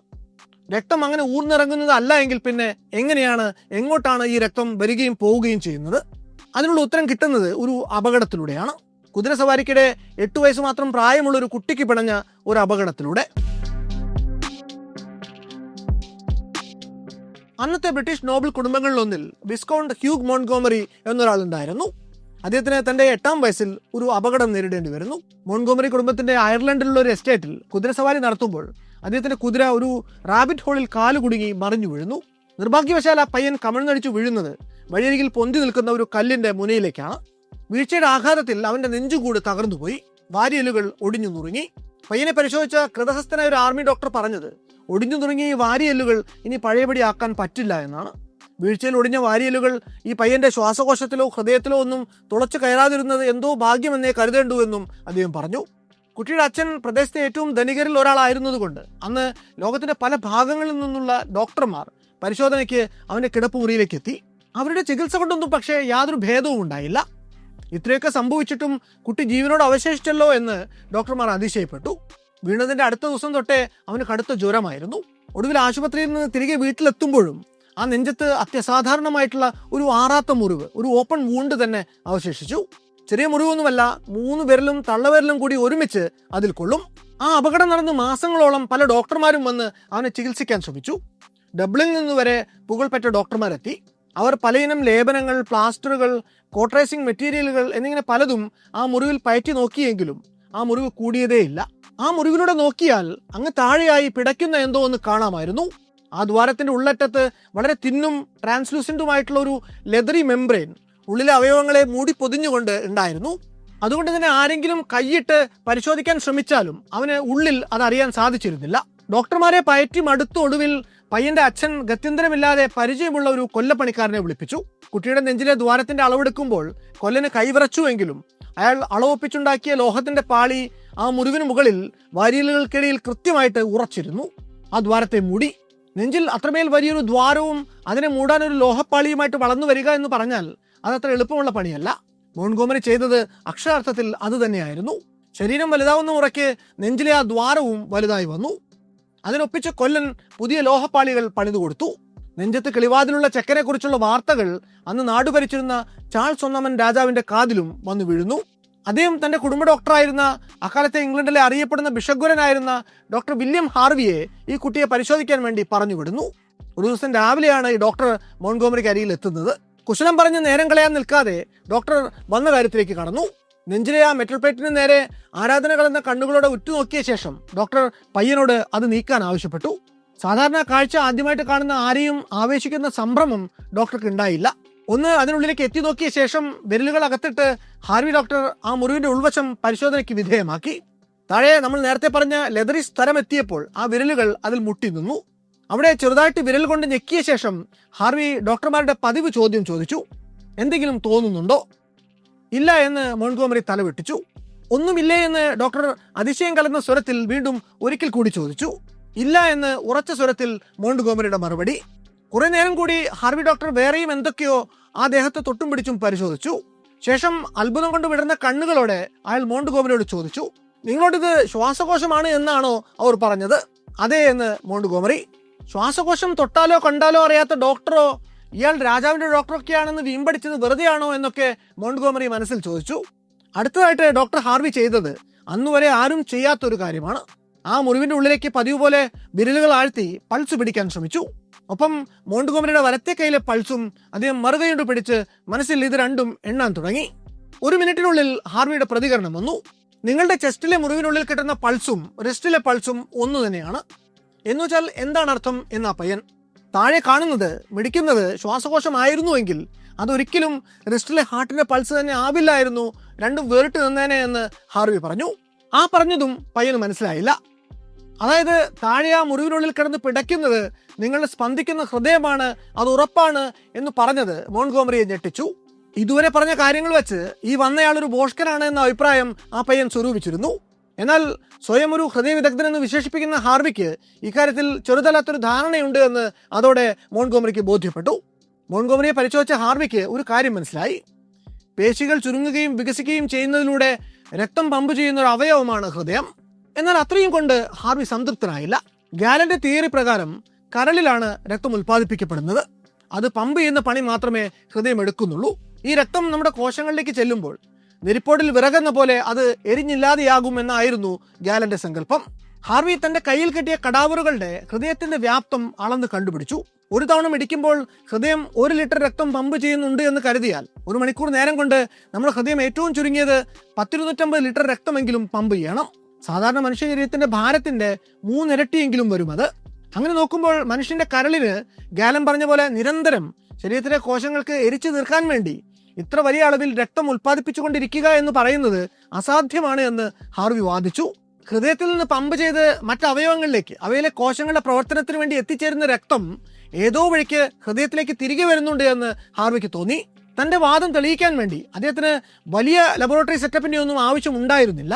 രക്തം അങ്ങനെ ഊർന്നിറങ്ങുന്നത് അല്ല എങ്കിൽ പിന്നെ എങ്ങോട്ടാണ് ഈ രക്തം വരികയും പോവുകയും ചെയ്യുന്നത്? അതിനുള്ള ഉത്തരം കിട്ടുന്നത് ഒരു അപകടത്തിലൂടെയാണ്. കുതിരസവാരിക്കിടെ 8 വയസ്സ് മാത്രം പ്രായമുള്ള ഒരു കുട്ടിക്ക് പിണഞ്ഞ ഒരു അപകടത്തിലൂടെ. അന്നത്തെ ബ്രിട്ടീഷ് നോബൽ കുടുംബങ്ങളിലൊന്നിൽ വിസ്കൗണ്ട് ഹ്യൂഗ് മോൺഗോമറി എന്നൊരാളുണ്ടായിരുന്നു. അദ്ദേഹത്തിന് തന്റെ 8-ാം വയസ്സിൽ ഒരു അപകടം നേരിടേണ്ടി വരുന്നു. മോൺഗോമറി കുടുംബത്തിന്റെ അയർലൻഡിലുള്ള ഒരു എസ്റ്റേറ്റിൽ കുതിരസവാരി നടത്തുമ്പോൾ അദ്ദേഹത്തിന്റെ കുതിര ഒരു റാബിറ്റ് ഹോളിൽ കാല് കുടുങ്ങി മറിഞ്ഞു വീഴുന്നു. നിർഭാഗ്യവശാൽ ആ പയ്യൻ കമിഴ്ന്നടിച്ചു വീഴുന്നത് വഴിയരികിൽ പൊന്തി നിൽക്കുന്ന ഒരു കല്ലിന്റെ മുനയിലേക്കാണ്. വീഴ്ചയുടെ ആഘാതത്തിൽ അവന്റെ നെഞ്ചുകൂട് തകർന്നുപോയി, വാരിയലുകൾ ഒടിഞ്ഞു നുറുങ്ങി. പയ്യനെ പരിശോധിച്ച കൃതഹസ്ഥനായ ഒരു ആർമി ഡോക്ടർ പറഞ്ഞത് ഒടിഞ്ഞു നുറുങ്ങിയ ഈ വാരിയല്ലുകൾ ഇനി പഴയപടി ആക്കാൻ പറ്റില്ല എന്നാണ്. വീഴ്ചയിൽ ഒടിഞ്ഞ വാരിയലുകൾ ഈ പയ്യന്റെ ശ്വാസകോശത്തിലോ ഹൃദയത്തിലോ ഒന്നും തുളച്ചു കയറാതിരുന്നത് എന്തോ ഭാഗ്യമെന്നേ കരുതേണ്ടു എന്നും അദ്ദേഹം പറഞ്ഞു. കുട്ടിയുടെ അച്ഛൻ പ്രദേശത്തെ ഏറ്റവും ധനികരിൽ ഒരാളായിരുന്നതുകൊണ്ട് അന്ന് ലോകത്തിന്റെ പല ഭാഗങ്ങളിൽ നിന്നുള്ള ഡോക്ടർമാർ പരിശോധനയ്ക്ക് അവന്റെ കിടപ്പുമുറിയിലേക്ക് എത്തി. അവരുടെ ചികിത്സ കൊണ്ടൊന്നും പക്ഷേ യാതൊരു ഭേദവും ഉണ്ടായില്ല. ഇത്രയൊക്കെ സംഭവിച്ചിട്ടും കുട്ടി ജീവനോട് അവശേഷിച്ചല്ലോ എന്ന് ഡോക്ടർമാർ അതിശയപ്പെട്ടു. വീണതിന്റെ അടുത്ത ദിവസം തൊട്ടേ അവന് കടുത്ത ജ്വരമായിരുന്നു. ഒടുവിൽ ആശുപത്രിയിൽ നിന്ന് തിരികെ വീട്ടിലെത്തുമ്പോഴും ആ നെഞ്ചത്ത് അത്യസാധാരണമായിട്ടുള്ള ഒരു ആറാത്ത മുറിവ്, ഒരു ഓപ്പൺ വൂണ്ട് തന്നെ അവശേഷിച്ചു. ചെറിയ മുറിവൊന്നുമല്ല, 3 വിരലും തള്ളവിരലും കൂടി ഒരുമിച്ച് അതിൽ കൊള്ളും. ആ അപകടം നടന്ന് മാസങ്ങളോളം പല ഡോക്ടർമാരും വന്ന് അവനെ ചികിത്സിക്കാൻ ശ്രമിച്ചു. ഡബ്ലിനിൽ നിന്ന് വരെ പുകൾപ്പെട്ട ഡോക്ടർമാരെത്തി. അവർ പലയിനം ലേപനങ്ങൾ, പ്ലാസ്റ്ററുകൾ, കോട്രൈസിംഗ് മെറ്റീരിയലുകൾ എന്നിങ്ങനെ പലതും ആ മുറിവിൽ പയറ്റി നോക്കിയെങ്കിലും ആ മുറിവ് കൂടിയതേയില്ല. ആ മുറിവിലൂടെ നോക്കിയാൽ അങ്ങ് താഴെയായി പിടയ്ക്കുന്ന എന്തോ ഒന്ന് കാണാമായിരുന്നു. ആ ദ്വാരത്തിന്റെ ഉള്ളറ്റത്ത് വളരെ തിന്നും ട്രാൻസ്ലൂസൻറ്റുമായിട്ടുള്ള ഒരു ലെതറി മെംബ്രെയിൻ ഉള്ളിലെ അവയവങ്ങളെ മൂടി പൊതിഞ്ഞുകൊണ്ട് ഉണ്ടായിരുന്നു. അതുകൊണ്ട് തന്നെ ആരെങ്കിലും കൈയിട്ട് പരിശോധിക്കാൻ ശ്രമിച്ചാലും അവന് ഉള്ളിൽ അതറിയാൻ സാധിച്ചിരുന്നില്ല. ഡോക്ടർമാരെ പയറ്റി മടുത്ത ഒടുവിൽ പയ്യന്റെ അച്ഛൻ ഗത്യന്തരമില്ലാതെ പരിചയമുള്ള ഒരു കൊല്ലപ്പണിക്കാരനെ വിളിപ്പിച്ചു. കുട്ടിയുടെ നെഞ്ചിലെ ദ്വാരത്തിന്റെ അളവെടുക്കുമ്പോൾ കൊല്ലന് കൈവിറച്ചുവെങ്കിലും അയാൾ അളവൊപ്പിച്ചുണ്ടാക്കിയ ലോഹത്തിന്റെ പാളി ആ മുറിവിന് മുകളിൽ വാരിയലുകൾക്കിടയിൽ കൃത്യമായിട്ട് ഉറച്ചിരുന്നു. ആ ദ്വാരത്തെ മൂടി. നെഞ്ചിൽ അത്രമേൽ വലിയൊരു ദ്വാരവും അതിനെ മൂടാൻ ഒരു ലോഹപ്പാളിയുമായിട്ട് വളർന്നു വരിക എന്ന് പറഞ്ഞാൽ അതത്ര എളുപ്പമുള്ള പണിയല്ല. മോൺഗോമറി ചെയ്തത് അക്ഷരാർത്ഥത്തിൽ അത് തന്നെയായിരുന്നു. ശരീരം വലുതാവുന്ന മുറയ്ക്ക് നെഞ്ചിലെ ആ ദ്വാരവും വലുതായി വന്നു. അതിനൊപ്പിച്ച് കൊല്ലൻ പുതിയ ലോഹപ്പാളികൾ പണിതു കൊടുത്തു. നെഞ്ചത്ത് കിളിവാതിലുള്ള ചെക്കനെ കുറിച്ചുള്ള വാർത്തകൾ അന്ന് നാടുഭരിച്ചിരുന്ന ചാൾസ് ഒന്നാമൻ രാജാവിന്റെ കാതിലും വന്നു വീഴുന്നു. അദ്ദേഹം തന്റെ കുടുംബ ഡോക്ടറായിരുന്ന അക്കാലത്തെ ഇംഗ്ലണ്ടിലെ അറിയപ്പെടുന്ന ബിഷഗ്വരനായിരുന്ന ഡോക്ടർ വില്യം ഹാർവിയെ ഈ കുട്ടിയെ പരിശോധിക്കാൻ വേണ്ടി പറഞ്ഞുവിടുന്നു. ഒരു ദിവസം രാവിലെയാണ് ഈ ഡോക്ടർ മോൺഗോമറിക്ക് അരികിൽ എത്തുന്നത്. കുശലം പറഞ്ഞ് നേരം കളയാൻ നിൽക്കാതെ ഡോക്ടർ വന്ന കാര്യത്തിലേക്ക് കടന്നു. നെഞ്ചിലെ ആ മെറ്റൽ പ്ലേറ്റിന് നേരെ ആരാധന കളന്ന കണ്ണുകളോടെ ഉറ്റുനോക്കിയ ശേഷം ഡോക്ടർ പയ്യനോട് അത് നീക്കാൻ ആവശ്യപ്പെട്ടു. സാധാരണ കാഴ്ച ആദ്യമായിട്ട് കാണുന്ന ആരെയും ആവേശിക്കുന്ന സംഭ്രമം ഡോക്ടർക്ക് ഉണ്ടായില്ല. ഒന്ന് അതിനുള്ളിലേക്ക് എത്തി നോക്കിയ ശേഷം വിരലുകൾ അകത്തിട്ട് ഹാർവി ഡോക്ടർ ആ മുറിവിന്റെ ഉൾവശം പരിശോധനയ്ക്ക് വിധേയമാക്കി. താഴെ നമ്മൾ നേരത്തെ പറഞ്ഞ ലെതറി സ്ഥലം എത്തിയപ്പോൾ ആ വിരലുകൾ അതിൽ മുട്ടി നിന്നു. അവിടെ ചെറുതായിട്ട് വിരൽ കൊണ്ട് ഞെക്കിയ ശേഷം ഹാർവി ഡോക്ടർമാരുടെ പതിവ് ചോദ്യം ചോദിച്ചു, എന്തെങ്കിലും തോന്നുന്നുണ്ടോ? ഇല്ല എന്ന് മോൺഗോമറി തലവെട്ടിച്ചു. ഒന്നുമില്ലേ എന്ന് ഡോക്ടർ അതിശയം കലർന്ന സ്വരത്തിൽ വീണ്ടും ഒരിക്കൽ കൂടി ചോദിച്ചു. ഇല്ല എന്ന് ഉറച്ച സ്വരത്തിൽ മോൺഗോമറിയുടെ മറുപടി. കുറെ നേരം കൂടി ഹാർവി ഡോക്ടർ വേറെയും എന്തൊക്കെയോ ആ ദേഹത്തെ തൊട്ടും പിടിച്ചും പരിശോധിച്ചു. ശേഷം അത്ഭുതം കൊണ്ട് വിടുന്ന കണ്ണുകളോടെ അയാൾ മോൺഗോമറിയോട് ചോദിച്ചു, നിങ്ങളോടിത് ശ്വാസകോശമാണ് എന്നാണോ അവർ പറഞ്ഞത്? അതെ എന്ന് മോൺഗോമറി. ശ്വാസകോശം തൊട്ടാലോ കണ്ടാലോ അറിയാത്ത ഡോക്ടറോ ഇയാൾ രാജാവിന്റെ ഡോക്ടറൊക്കെയാണെന്ന് വീമ്പടിച്ചത് വെറുതെയാണോ എന്നൊക്കെ മോൺഗോമറി മനസ്സിൽ ചോദിച്ചു. അടുത്തതായിട്ട് ഡോക്ടർ ഹാർവി ചെയ്തത് അന്നുവരെ ആരും ചെയ്യാത്തൊരു കാര്യമാണ്. ആ മുറിവിന്റെ ഉള്ളിലേക്ക് പതിവ് പോലെ വിരലുകൾ ആഴ്ത്തി പൾസ് പിടിക്കാൻ ശ്രമിച്ചു. ഒപ്പം മോൺഗോമറിയുടെ വലത്തെ കൈയിലെ പൾസും അദ്ദേഹം മറുകൈകൊണ്ട് പിടിച്ച് മനസ്സിൽ ഇത് രണ്ടും എണ്ണാൻ തുടങ്ങി. 1 മിനിറ്റിനുള്ളിൽ ഹാർവിയുടെ പ്രതികരണം വന്നു. നിങ്ങളുടെ ചെസ്റ്റിലെ മുറിവിനുള്ളിൽ കിട്ടുന്ന പൾസും റിസ്റ്റിലെ പൾസും ഒന്നു തന്നെയാണ്. എന്നുവെച്ചാൽ എന്താണ് അർത്ഥം എന്നാ പയ്യൻ. താഴെ കാണുന്നത് മിടിക്കുന്നത് ശ്വാസകോശമായിരുന്നുവെങ്കിൽ അതൊരിക്കലും റിസ്റ്റിലെ ഹാർട്ടിന്റെ പൾസ് തന്നെ ആവില്ലായിരുന്നു, രണ്ടും വേറിട്ട് നിന്നേനെ എന്ന് ഹാർവി പറഞ്ഞു. ആ പറഞ്ഞതും പയ്യന് മനസ്സിലായില്ല. അതായത് താഴെ ആ മുറിവിനുള്ളിൽ കിടന്ന് പിടയ്ക്കുന്നത് നിങ്ങളുടെ സ്പന്ദിക്കുന്ന ഹൃദയമാണ്, അത് ഉറപ്പാണ് എന്ന് പറഞ്ഞത് മോൺഗോമറിയെ ഞെട്ടിച്ചു. ഇതുവരെ പറഞ്ഞ കാര്യങ്ങൾ വെച്ച് ഈ വന്നയാളൊരു ബോഷ്കനാണ് എന്ന അഭിപ്രായം ആ പയ്യൻ സ്വരൂപിച്ചിരുന്നു. എന്നാൽ സ്വയം ഒരു ഹൃദയ വിദഗ്ധനെന്ന് വിശേഷിപ്പിക്കുന്ന ഹാർവിക്ക് ഇക്കാര്യത്തിൽ ചെറുതല്ലാത്തൊരു ധാരണയുണ്ട് എന്ന് അതോടെ മോൺഗോമറിക്ക് ബോധ്യപ്പെട്ടു. മോൺഗോമറിയെ പരിശോധിച്ച ഹാർവിക്ക് ഒരു കാര്യം മനസ്സിലായി. പേശികൾ ചുരുങ്ങുകയും വികസിക്കുകയും ചെയ്യുന്നതിലൂടെ രക്തം പമ്പ് ചെയ്യുന്ന ഒരു അവയവമാണ് ഹൃദയം. എന്നാൽ അത്രയും കൊണ്ട് ഹാർവി സംതൃപ്തനായില്ല. ഗാലന്റെ തിയറി പ്രകാരം കരളിലാണ് രക്തം ഉൽപ്പാദിപ്പിക്കപ്പെടുന്നത്. അത് പമ്പ് ചെയ്യുന്ന പണി മാത്രമേ ഹൃദയം എടുക്കുന്നുള്ളൂ. ഈ രക്തം നമ്മുടെ കോശങ്ങളിലേക്ക് ചെല്ലുമ്പോൾ നെരിപ്പോടിൽ വിറകുന്ന പോലെ അത് എരിഞ്ഞില്ലാതെയാകും എന്നായിരുന്നു ഗാലന്റെ സങ്കല്പം. ഹാർവി തന്റെ കയ്യിൽ കെട്ടിയ കടാവറുകളുടെ ഹൃദയത്തിന്റെ വ്യാപ്തം അളന്ന് കണ്ടുപിടിച്ചു. ഒരു തവണ ഇടിക്കുമ്പോൾ ഹൃദയം 1 ലിറ്റർ രക്തം പമ്പ് ചെയ്യുന്നുണ്ട് എന്ന് കരുതിയാൽ 1 മണിക്കൂർ നേരം കൊണ്ട് നമ്മുടെ ഹൃദയം ഏറ്റവും ചുരുങ്ങിയത് 10-250 ലിറ്റർ രക്തമെങ്കിലും പമ്പ് ചെയ്യണം. സാധാരണ മനുഷ്യ ശരീരത്തിന്റെ ഭാരത്തിന്റെ 3 ഇരട്ടിയെങ്കിലും വരും അത്. അങ്ങനെ നോക്കുമ്പോൾ മനുഷ്യന്റെ കരളിന് ഗാലൻ പറഞ്ഞ പോലെ നിരന്തരം ശരീരത്തിലെ കോശങ്ങൾക്ക് എരിച്ചു തീർക്കാൻ വേണ്ടി ഇത്ര വലിയ അളവിൽ രക്തം ഉൽപ്പാദിപ്പിച്ചുകൊണ്ടിരിക്കുക എന്ന് പറയുന്നത് അസാധ്യമാണ് എന്ന് ഹാർവി വാദിച്ചു. ഹൃദയത്തിൽ നിന്ന് പമ്പ് ചെയ്ത് മറ്റ് അവയവങ്ങളിലേക്ക് അവയിലെ കോശങ്ങളുടെ പ്രവർത്തനത്തിന് വേണ്ടി എത്തിച്ചേരുന്ന രക്തം ഏതോ വഴിക്ക് ഹൃദയത്തിലേക്ക് തിരികെ വരുന്നുണ്ട് എന്ന് ഹാർവിക്ക് തോന്നി. തന്റെ വാദം തെളിയിക്കാൻ വേണ്ടി അദ്ദേഹത്തിന് വലിയ ലബോറട്ടറി സെറ്റപ്പിന്റെ ഒന്നും ആവശ്യമുണ്ടായിരുന്നില്ല.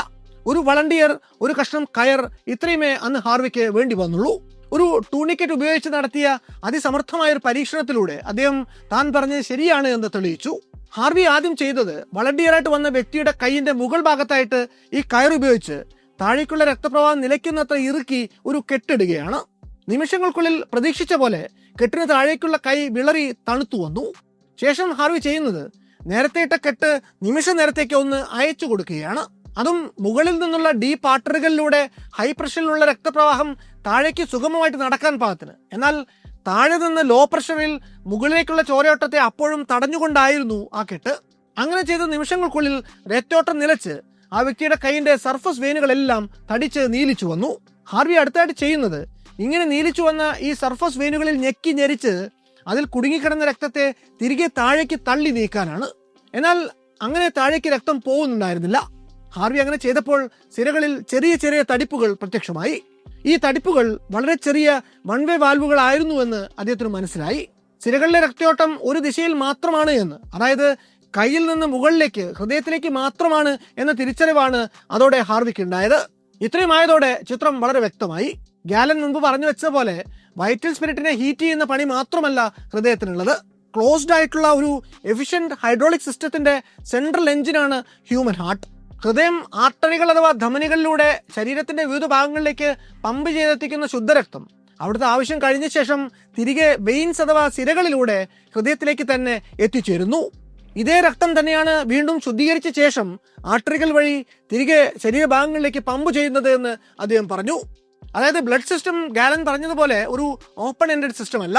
ഒരു വളണ്ടിയർ, ഒരു കഷ്ണം കയർ, ഇത്രയുമേ അന്ന് ഹാർവിക്ക് വേണ്ടി വന്നുള്ളൂ. ഒരു ടൂണിക്കറ്റ് ഉപയോഗിച്ച് നടത്തിയ അതിസമർത്ഥമായ ഒരു പരീക്ഷണത്തിലൂടെ അദ്ദേഹം താൻ പറഞ്ഞത് ശരിയാണ് എന്ന് തെളിയിച്ചു. ഹാർവി ആദ്യം ചെയ്തത് വളണ്ടിയറായിട്ട് വന്ന വ്യക്തിയുടെ കൈയിന്റെ മുകൾ ഭാഗത്തായിട്ട് ഈ കയർ ഉപയോഗിച്ച് താഴേക്കുള്ള രക്തപ്രവാഹം നിലയ്ക്കുന്നത്ര ഇറുക്കി ഒരു കെട്ടിടുകയാണ്. നിമിഷങ്ങൾക്കുള്ളിൽ പ്രതീക്ഷിച്ച പോലെ കെട്ടിന് താഴേക്കുള്ള കൈ വിളറി തണുത്തു വന്നു. ശേഷം ഹാർവി ചെയ്യുന്നത് നേരത്തെ ഇട്ട കെട്ട് നിമിഷ നേരത്തേക്ക് ഒന്ന് അയച്ചു കൊടുക്കുകയാണ്. അതും മുകളിൽ നിന്നുള്ള ഡീപ്പ് ആർട്ടറികളിലൂടെ ഹൈ പ്രഷറിലുള്ള രക്തപ്രവാഹം താഴേക്ക് സുഗമമായിട്ട് നടക്കാൻ പാകത്തിന്. എന്നാൽ താഴെ നിന്ന് ലോ പ്രഷറിൽ മുകളിലേക്കുള്ള ചോരയോട്ടത്തെ അപ്പോഴും തടഞ്ഞുകൊണ്ടായിരുന്നു ആ കെട്ട്. അങ്ങനെ ചെയ്ത നിമിഷങ്ങൾക്കുള്ളിൽ രക്തോട്ടം നിലച്ച് ആ വ്യക്തിയുടെ കൈയിന്റെ സർഫസ് വെയിനുകളെല്ലാം തടിച്ച് നീലിച്ചു വന്നു. ഹാർവി അടുത്തായിട്ട് ചെയ്യുന്നത് ഇങ്ങനെ നീലിച്ചു വന്ന ഈ സർഫസ് വെയിനുകളിൽ ഞെക്കി ഞെരിച്ച് അതിൽ കുടുങ്ങിക്കിടന്ന രക്തത്തെ തിരികെ താഴേക്ക് തള്ളി നീക്കാനാണ്. എന്നാൽ അങ്ങനെ താഴേക്ക് രക്തം പോകുന്നുണ്ടായിരുന്നില്ല. ഹാർവി അങ്ങനെ ചെയ്തപ്പോൾ സിരകളിൽ ചെറിയ ചെറിയ തടിപ്പുകൾ പ്രത്യക്ഷമായി. ഈ തടിപ്പുകൾ വളരെ ചെറിയ വൺ വേ വാൽവുകളായിരുന്നു എന്ന് അദ്ദേഹത്തിന് മനസ്സിലായി. സിരകളിലെ രക്തയോട്ടം ഒരു ദിശയിൽ മാത്രമാണ് എന്ന്, അതായത് കയ്യിൽ നിന്ന് മുകളിലേക്ക് ഹൃദയത്തിലേക്ക് മാത്രമാണ് എന്ന തിരിച്ചറിവാണ് അതോടെ ഹാർവിക്ക് ഉണ്ടായത്. ഇത്രയും ആയതോടെ ചിത്രം വളരെ വ്യക്തമായി. ഗാലൻ മുൻപ് പറഞ്ഞു വെച്ച പോലെ വൈറ്റൽ സ്പിരിറ്റിനെ ഹീറ്റ് ചെയ്യുന്ന പണി മാത്രമല്ല ഹൃദയത്തിനുള്ളത്. ക്ലോസ്ഡ് ആയിട്ടുള്ള ഒരു എഫിഷ്യന്റ് ഹൈഡ്രോളിക് സിസ്റ്റത്തിന്റെ സെൻട്രൽ എഞ്ചിനാണ് ഹ്യൂമൻ ഹാർട്ട്. ഹൃദയം ആർട്ടറികൾ അഥവാ ധമനികളിലൂടെ ശരീരത്തിന്റെ വിവിധ ഭാഗങ്ങളിലേക്ക് പമ്പ് ചെയ്തെത്തിക്കുന്ന ശുദ്ധരക്തം അവിടുത്തെ ആവശ്യം കഴിഞ്ഞ ശേഷം തിരികെ വെയിൻസ് അഥവാ സിരകളിലൂടെ ഹൃദയത്തിലേക്ക് തന്നെ എത്തിച്ചേരുന്നു. ഇതേ രക്തം തന്നെയാണ് വീണ്ടും ശുദ്ധീകരിച്ച ശേഷം ആർട്ടറികൾ വഴി തിരികെ ശരീരഭാഗങ്ങളിലേക്ക് പമ്പ് ചെയ്യുന്നത് എന്ന് അദ്ദേഹം പറഞ്ഞു. അതായത് ബ്ലഡ് സിസ്റ്റം ഗാലൻ പറഞ്ഞതുപോലെ ഒരു ഓപ്പൺ എൻഡഡ് സിസ്റ്റം അല്ല,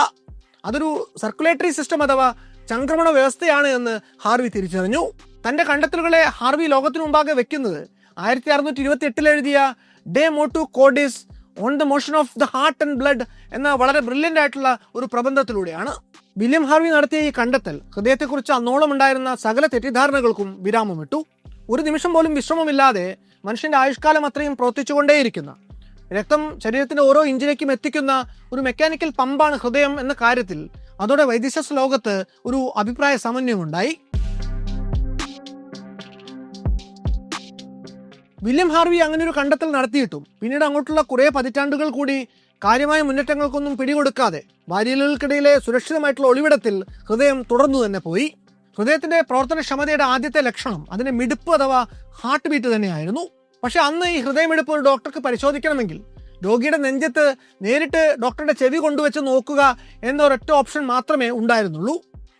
അതൊരു സർക്കുലേറ്ററി സിസ്റ്റം അഥവാ ചംക്രമണ വ്യവസ്ഥയാണ് എന്ന് ഹാർവി തിരിച്ചറിഞ്ഞു. തന്റെ കണ്ടെത്തലുകളെ ഹാർവി ലോകത്തിനു മുമ്പാകെ വെക്കുന്നത് 1628 എഴുതിയ De Motu Cordis on the motion of the heart and blood എന്ന വളരെ ബ്രില്യൻ്റ് ആയിട്ടുള്ള ഒരു പ്രബന്ധത്തിലൂടെയാണ്. വില്യം ഹാർവി നടത്തിയ ഈ കണ്ടെത്തൽ ഹൃദയത്തെക്കുറിച്ച് അന്നോളം ഉണ്ടായിരുന്ന സകല തെറ്റിദ്ധാരണകൾക്കും വിരാമമിട്ടു. ഒരു നിമിഷം പോലും വിശ്രമമില്ലാതെ മനുഷ്യന്റെ ആയുഷ്കാലം അത്രയും പ്രവർത്തിച്ചുകൊണ്ടേയിരിക്കുന്ന, രക്തം ശരീരത്തിന്റെ ഓരോ ഇഞ്ചിലേക്കും എത്തിക്കുന്ന ഒരു മെക്കാനിക്കൽ പമ്പാണ് ഹൃദയം എന്ന കാര്യത്തിൽ അതോടെ വൈദ്യശാസ്ത്ര ലോകത്ത് ഒരു അഭിപ്രായ സമന്വയമുണ്ടായി. വില്യം ഹാർവി അങ്ങനെ ഒരു കണ്ടെത്തൽ നടത്തിയിട്ടും പിന്നീട് അങ്ങോട്ടുള്ള കുറേ പതിറ്റാണ്ടുകൾ കൂടി കാര്യമായ മുന്നേറ്റങ്ങൾക്കൊന്നും പിടികൊടുക്കാതെ വാരിയലുകൾക്കിടയിലെ സുരക്ഷിതമായിട്ടുള്ള ഒളിവിടത്തിൽ ഹൃദയം തുടർന്നു തന്നെ പോയി. ഹൃദയത്തിന്റെ പ്രവർത്തനക്ഷമതയുടെ ആദ്യത്തെ ലക്ഷണം അതിന്റെ മിടിപ്പ് അഥവാ ഹാർട്ട് ബീറ്റ് തന്നെയായിരുന്നു. പക്ഷെ അന്ന് ഈ ഹൃദയമിടിപ്പ് ഒരു ഡോക്ടർക്ക് പരിശോധിക്കണമെങ്കിൽ രോഗിയുടെ നെഞ്ചത്ത് നേരിട്ട് ഡോക്ടറുടെ ചെവി കൊണ്ടുവച്ച് നോക്കുക എന്ന ഒരൊറ്റ ഓപ്ഷൻ മാത്രമേ ഉണ്ടായിരുന്നുള്ളൂ.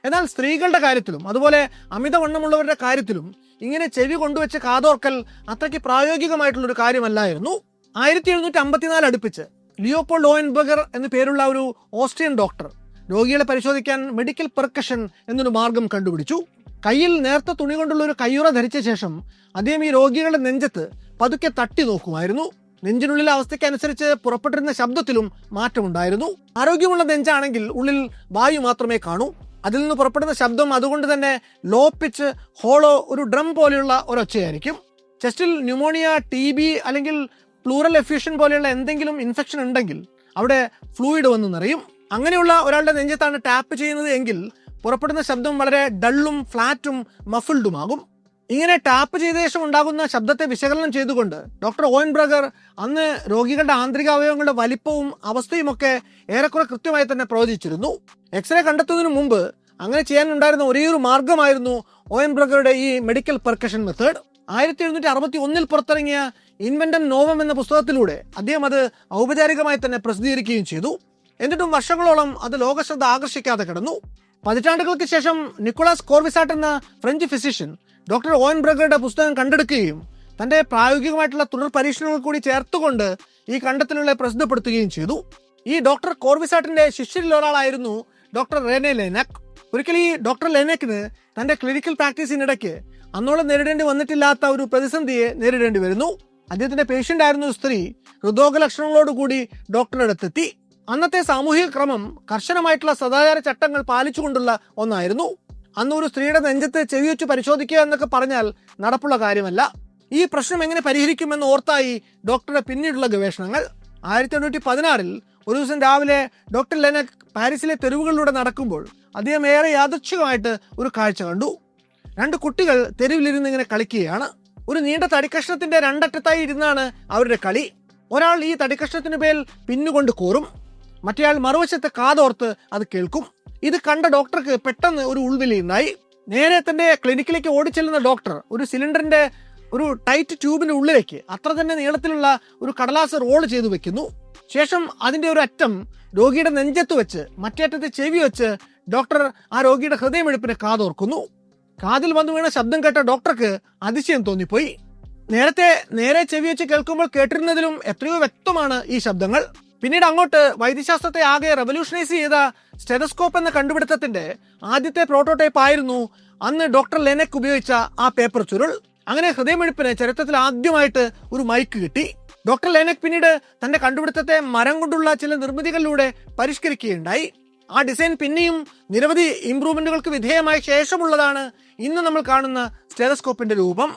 എന്നാൽ സ്ത്രീകളുടെ കാര്യത്തിലും അതുപോലെ അമിതവണ്ണമുള്ളവരുടെ കാര്യത്തിലും ഇങ്ങനെ ചെവി കൊണ്ടുവച്ച് കാതോർക്കൽ അത്രയ്ക്ക് പ്രായോഗികമായിട്ടുള്ളൊരു കാര്യമല്ലായിരുന്നു. 1754 അടുപ്പിച്ച് ലിയോപോൾഡ് ലോയൻബർഗർ എന്നു പേരുള്ള ഒരു ഓസ്ട്രിയൻ ഡോക്ടർ രോഗികളെ പരിശോധിക്കാൻ മെഡിക്കൽ പെർക്കഷൻ എന്നൊരു മാർഗം കണ്ടുപിടിച്ചു. കയ്യിൽ നേർത്ത തുണി കൊണ്ടുള്ള ഒരു കയ്യുറ ധരിച്ച ശേഷം അദ്ദേഹം ഈ രോഗികളുടെ നെഞ്ചത്ത് പതുക്കെ തട്ടി നോക്കുമായിരുന്നു. നെഞ്ചിനുള്ളിലെ അവസ്ഥയ്ക്കനുസരിച്ച് പുറപ്പെട്ടിരുന്ന ശബ്ദത്തിലും മാറ്റമുണ്ടായിരുന്നു. ആരോഗ്യമുള്ള നെഞ്ചാണെങ്കിൽ ഉള്ളിൽ വായു മാത്രമേ കാണൂ. അതിൽ നിന്ന് പുറപ്പെടുന്ന ശബ്ദം അതുകൊണ്ട് തന്നെ ലോ പിച്ച്, ഹോളോ, ഒരു ഡ്രം പോലെയുള്ള ഒരൊച്ചയായിരിക്കും. ചെസ്റ്റിൽ ന്യൂമോണിയ, TB അല്ലെങ്കിൽ പ്ലൂറൽ എഫ്യൂഷൻ പോലെയുള്ള എന്തെങ്കിലും ഇൻഫെക്ഷൻ ഉണ്ടെങ്കിൽ അവിടെ ഫ്ലൂയിഡ് വന്ന് നിറയും. അങ്ങനെയുള്ള ഒരാളുടെ നെഞ്ചത്താണ് ടാപ്പ് ചെയ്യുന്നത് എങ്കിൽ പുറപ്പെടുന്ന ശബ്ദം വളരെ ഡള്ളും ഫ്ലാറ്റും മഫിൾഡുമാകും. ഇങ്ങനെ ടാപ്പ് ചെയ്ത ശേഷം ഉണ്ടാകുന്ന ശബ്ദത്തെ വിശകലനം ചെയ്തുകൊണ്ട് ഡോക്ടർ ഓയൻബ്രഗർ അന്ന് രോഗികളുടെ ആന്തരിക അവയവങ്ങളുടെ വലിപ്പവും അവസ്ഥയും ഒക്കെ ഏറെക്കുറെ കൃത്യമായി തന്നെ പ്രവചിച്ചിരുന്നു. എക്സ്റേ കണ്ടെത്തുന്നതിന് മുമ്പ് അങ്ങനെ ചെയ്യാനുണ്ടായിരുന്ന ഒരേയൊരു മാർഗമായിരുന്നു ഓയൻബ്രഗറുടെ ഈ മെഡിക്കൽ പെർക്കഷൻ മെത്തേഡ്. 1761 പുറത്തിറങ്ങിയ ഇൻവെന്റം നോവം എന്ന പുസ്തകത്തിലൂടെ അദ്ദേഹം അത് ഔപചാരികമായി തന്നെ പ്രസിദ്ധീകരിക്കുകയും ചെയ്തു. എന്നിട്ടും വർഷങ്ങളോളം അത് ലോകശ്രദ്ധ ആകർഷിക്കാതെ കിടന്നു. പതിറ്റാണ്ടുകൾക്ക് ശേഷം നിക്കോളാസ് കോർവിസാട്ട് എന്ന ഫ്രഞ്ച് ഫിസിഷ്യൻ ഡോക്ടർ ഓയൻബ്രഗറുടെ പുസ്തകം കണ്ടെടുക്കുകയും തന്റെ പ്രായോഗികമായിട്ടുള്ള തുടർ പരീക്ഷണങ്ങൾ കൂടി ചേർത്തുകൊണ്ട് ഈ കണ്ടെത്തലുകളെ പ്രസിദ്ധപ്പെടുത്തുകയും ചെയ്തു. ഈ ഡോക്ടർ കോർവിസാട്ടിന്റെ ശിഷ്യരിൽ ഒരാളായിരുന്നു ഡോക്ടർ റെനെ ലെനക്. ഒരിക്കൽ ഈ ഡോക്ടർ ലെനക്കിന് തന്റെ ക്ലിനിക്കൽ പ്രാക്ടീസിനിടയ്ക്ക് അന്നോളം നേരിടേണ്ടി വന്നിട്ടില്ലാത്ത ഒരു പ്രതിസന്ധിയെ നേരിടേണ്ടി വരുന്നു. അദ്ദേഹത്തിന്റെ പേഷ്യന്റ് ആയിരുന്ന ഒരു സ്ത്രീ ഹൃദ്രോഗ ലക്ഷണങ്ങളോടുകൂടി ഡോക്ടറുടെ അടുത്തെത്തി. അന്നത്തെ സാമൂഹിക ക്രമം കർശനമായിട്ടുള്ള സദാചാര ചട്ടങ്ങൾ പാലിച്ചുകൊണ്ടുള്ള ഒന്നായിരുന്നു. അന്ന് ഒരു സ്ത്രീയുടെ നെഞ്ചത്ത് ചെവി വെച്ച് പരിശോധിക്കുക എന്നൊക്കെ പറഞ്ഞാൽ നടപ്പുള്ള കാര്യമല്ല. ഈ പ്രശ്നം എങ്ങനെ പരിഹരിക്കുമെന്ന് ഓർത്തായി ഡോക്ടറുടെ പിന്നീടുള്ള ഗവേഷണങ്ങൾ. 1816 ഒരു ദിവസം രാവിലെ ഡോക്ടർ ലെനക് പാരീസിലെ തെരുവുകളിലൂടെ നടക്കുമ്പോൾ അദ്ദേഹം ഏറെ യാദൃച്ഛികമായിട്ട് ഒരു കാഴ്ച കണ്ടു. 2 കുട്ടികൾ തെരുവിലിരുന്ന് ഇങ്ങനെ കളിക്കുകയാണ്. ഒരു നീണ്ട തടിക്കഷ്ണത്തിന്റെ രണ്ടറ്റത്തായി ഇരുന്നാണ് അവരുടെ കളി. ഒരാൾ ഈ തടിക്കഷ്ണത്തിന് മേൽ പിന്നുകൊണ്ട് കോറും, മറ്റേയാൾ മറുവശത്തെ കാതോർത്ത് അത് കേൾക്കും. ഇത് കണ്ട ഡോക്ടർക്ക് പെട്ടെന്ന് ഒരു ഉൾവിളി ഉണ്ടായി. നേരെ തന്റെ ക്ലിനിക്കിലേക്ക് ഓടിച്ചെല്ലുന്ന ഡോക്ടർ ഒരു സിലിണ്ടറിന്റെ ഒരു ടൈറ്റ് ട്യൂബിന്റെ ഉള്ളിലേക്ക് അത്ര തന്നെ നീളത്തിലുള്ള ഒരു കടലാസ് റോൾ ചെയ്തു വെക്കുന്നു. ശേഷം അതിന്റെ ഒരു അറ്റം രോഗിയുടെ നെഞ്ചത്ത് വെച്ച് മറ്റേ അറ്റത്തെ ചെവി വെച്ച് ഡോക്ടർ ആ രോഗിയുടെ ഹൃദയമെടുപ്പിനെ കാതോർക്കുന്നു. കാതിൽ വന്നു വീണ ശബ്ദം കേട്ട ഡോക്ടർക്ക് അതിശയം തോന്നിപ്പോയി. നേരെ ചെവി വെച്ച് കേൾക്കുമ്പോൾ കേട്ടിരുന്നതിലും എത്രയോ വ്യക്തമാണ് ഈ ശബ്ദങ്ങൾ. പിന്നീട് അങ്ങോട്ട് വൈദ്യശാസ്ത്രത്തെ ആകെ റെവല്യൂഷനൈസ് ചെയ്ത സ്റ്റെതസ്കോപ്പ് എന്ന കണ്ടുപിടുത്തത്തിന്റെ ആദ്യത്തെ പ്രോട്ടോടൈപ്പ് ആയിരുന്നു അന്ന് ഡോക്ടർ ലെനക് ഉപയോഗിച്ച ആ പേപ്പർ ചുരുൾ. അങ്ങനെ ഹൃദയമെടുപ്പിന് ചരിത്രത്തിൽ ആദ്യമായിട്ട് ഒരു മൈക്ക് കിട്ടി. ഡോക്ടർ ലെനക് പിന്നീട് തന്റെ കണ്ടുപിടുത്തത്തെ മരം കൊണ്ടുള്ള ചില നിർമ്മിതികളിലൂടെ പരിഷ്കരിക്കുകയുണ്ടായി. ആ ഡിസൈൻ പിന്നെയും നിരവധി ഇംപ്രൂവ്മെന്റുകൾക്ക് വിധേയമായ ശേഷമുള്ളതാണ് ഇന്ന് നമ്മൾ കാണുന്ന സ്റ്റെതസ്കോപ്പിന്റെ രൂപം.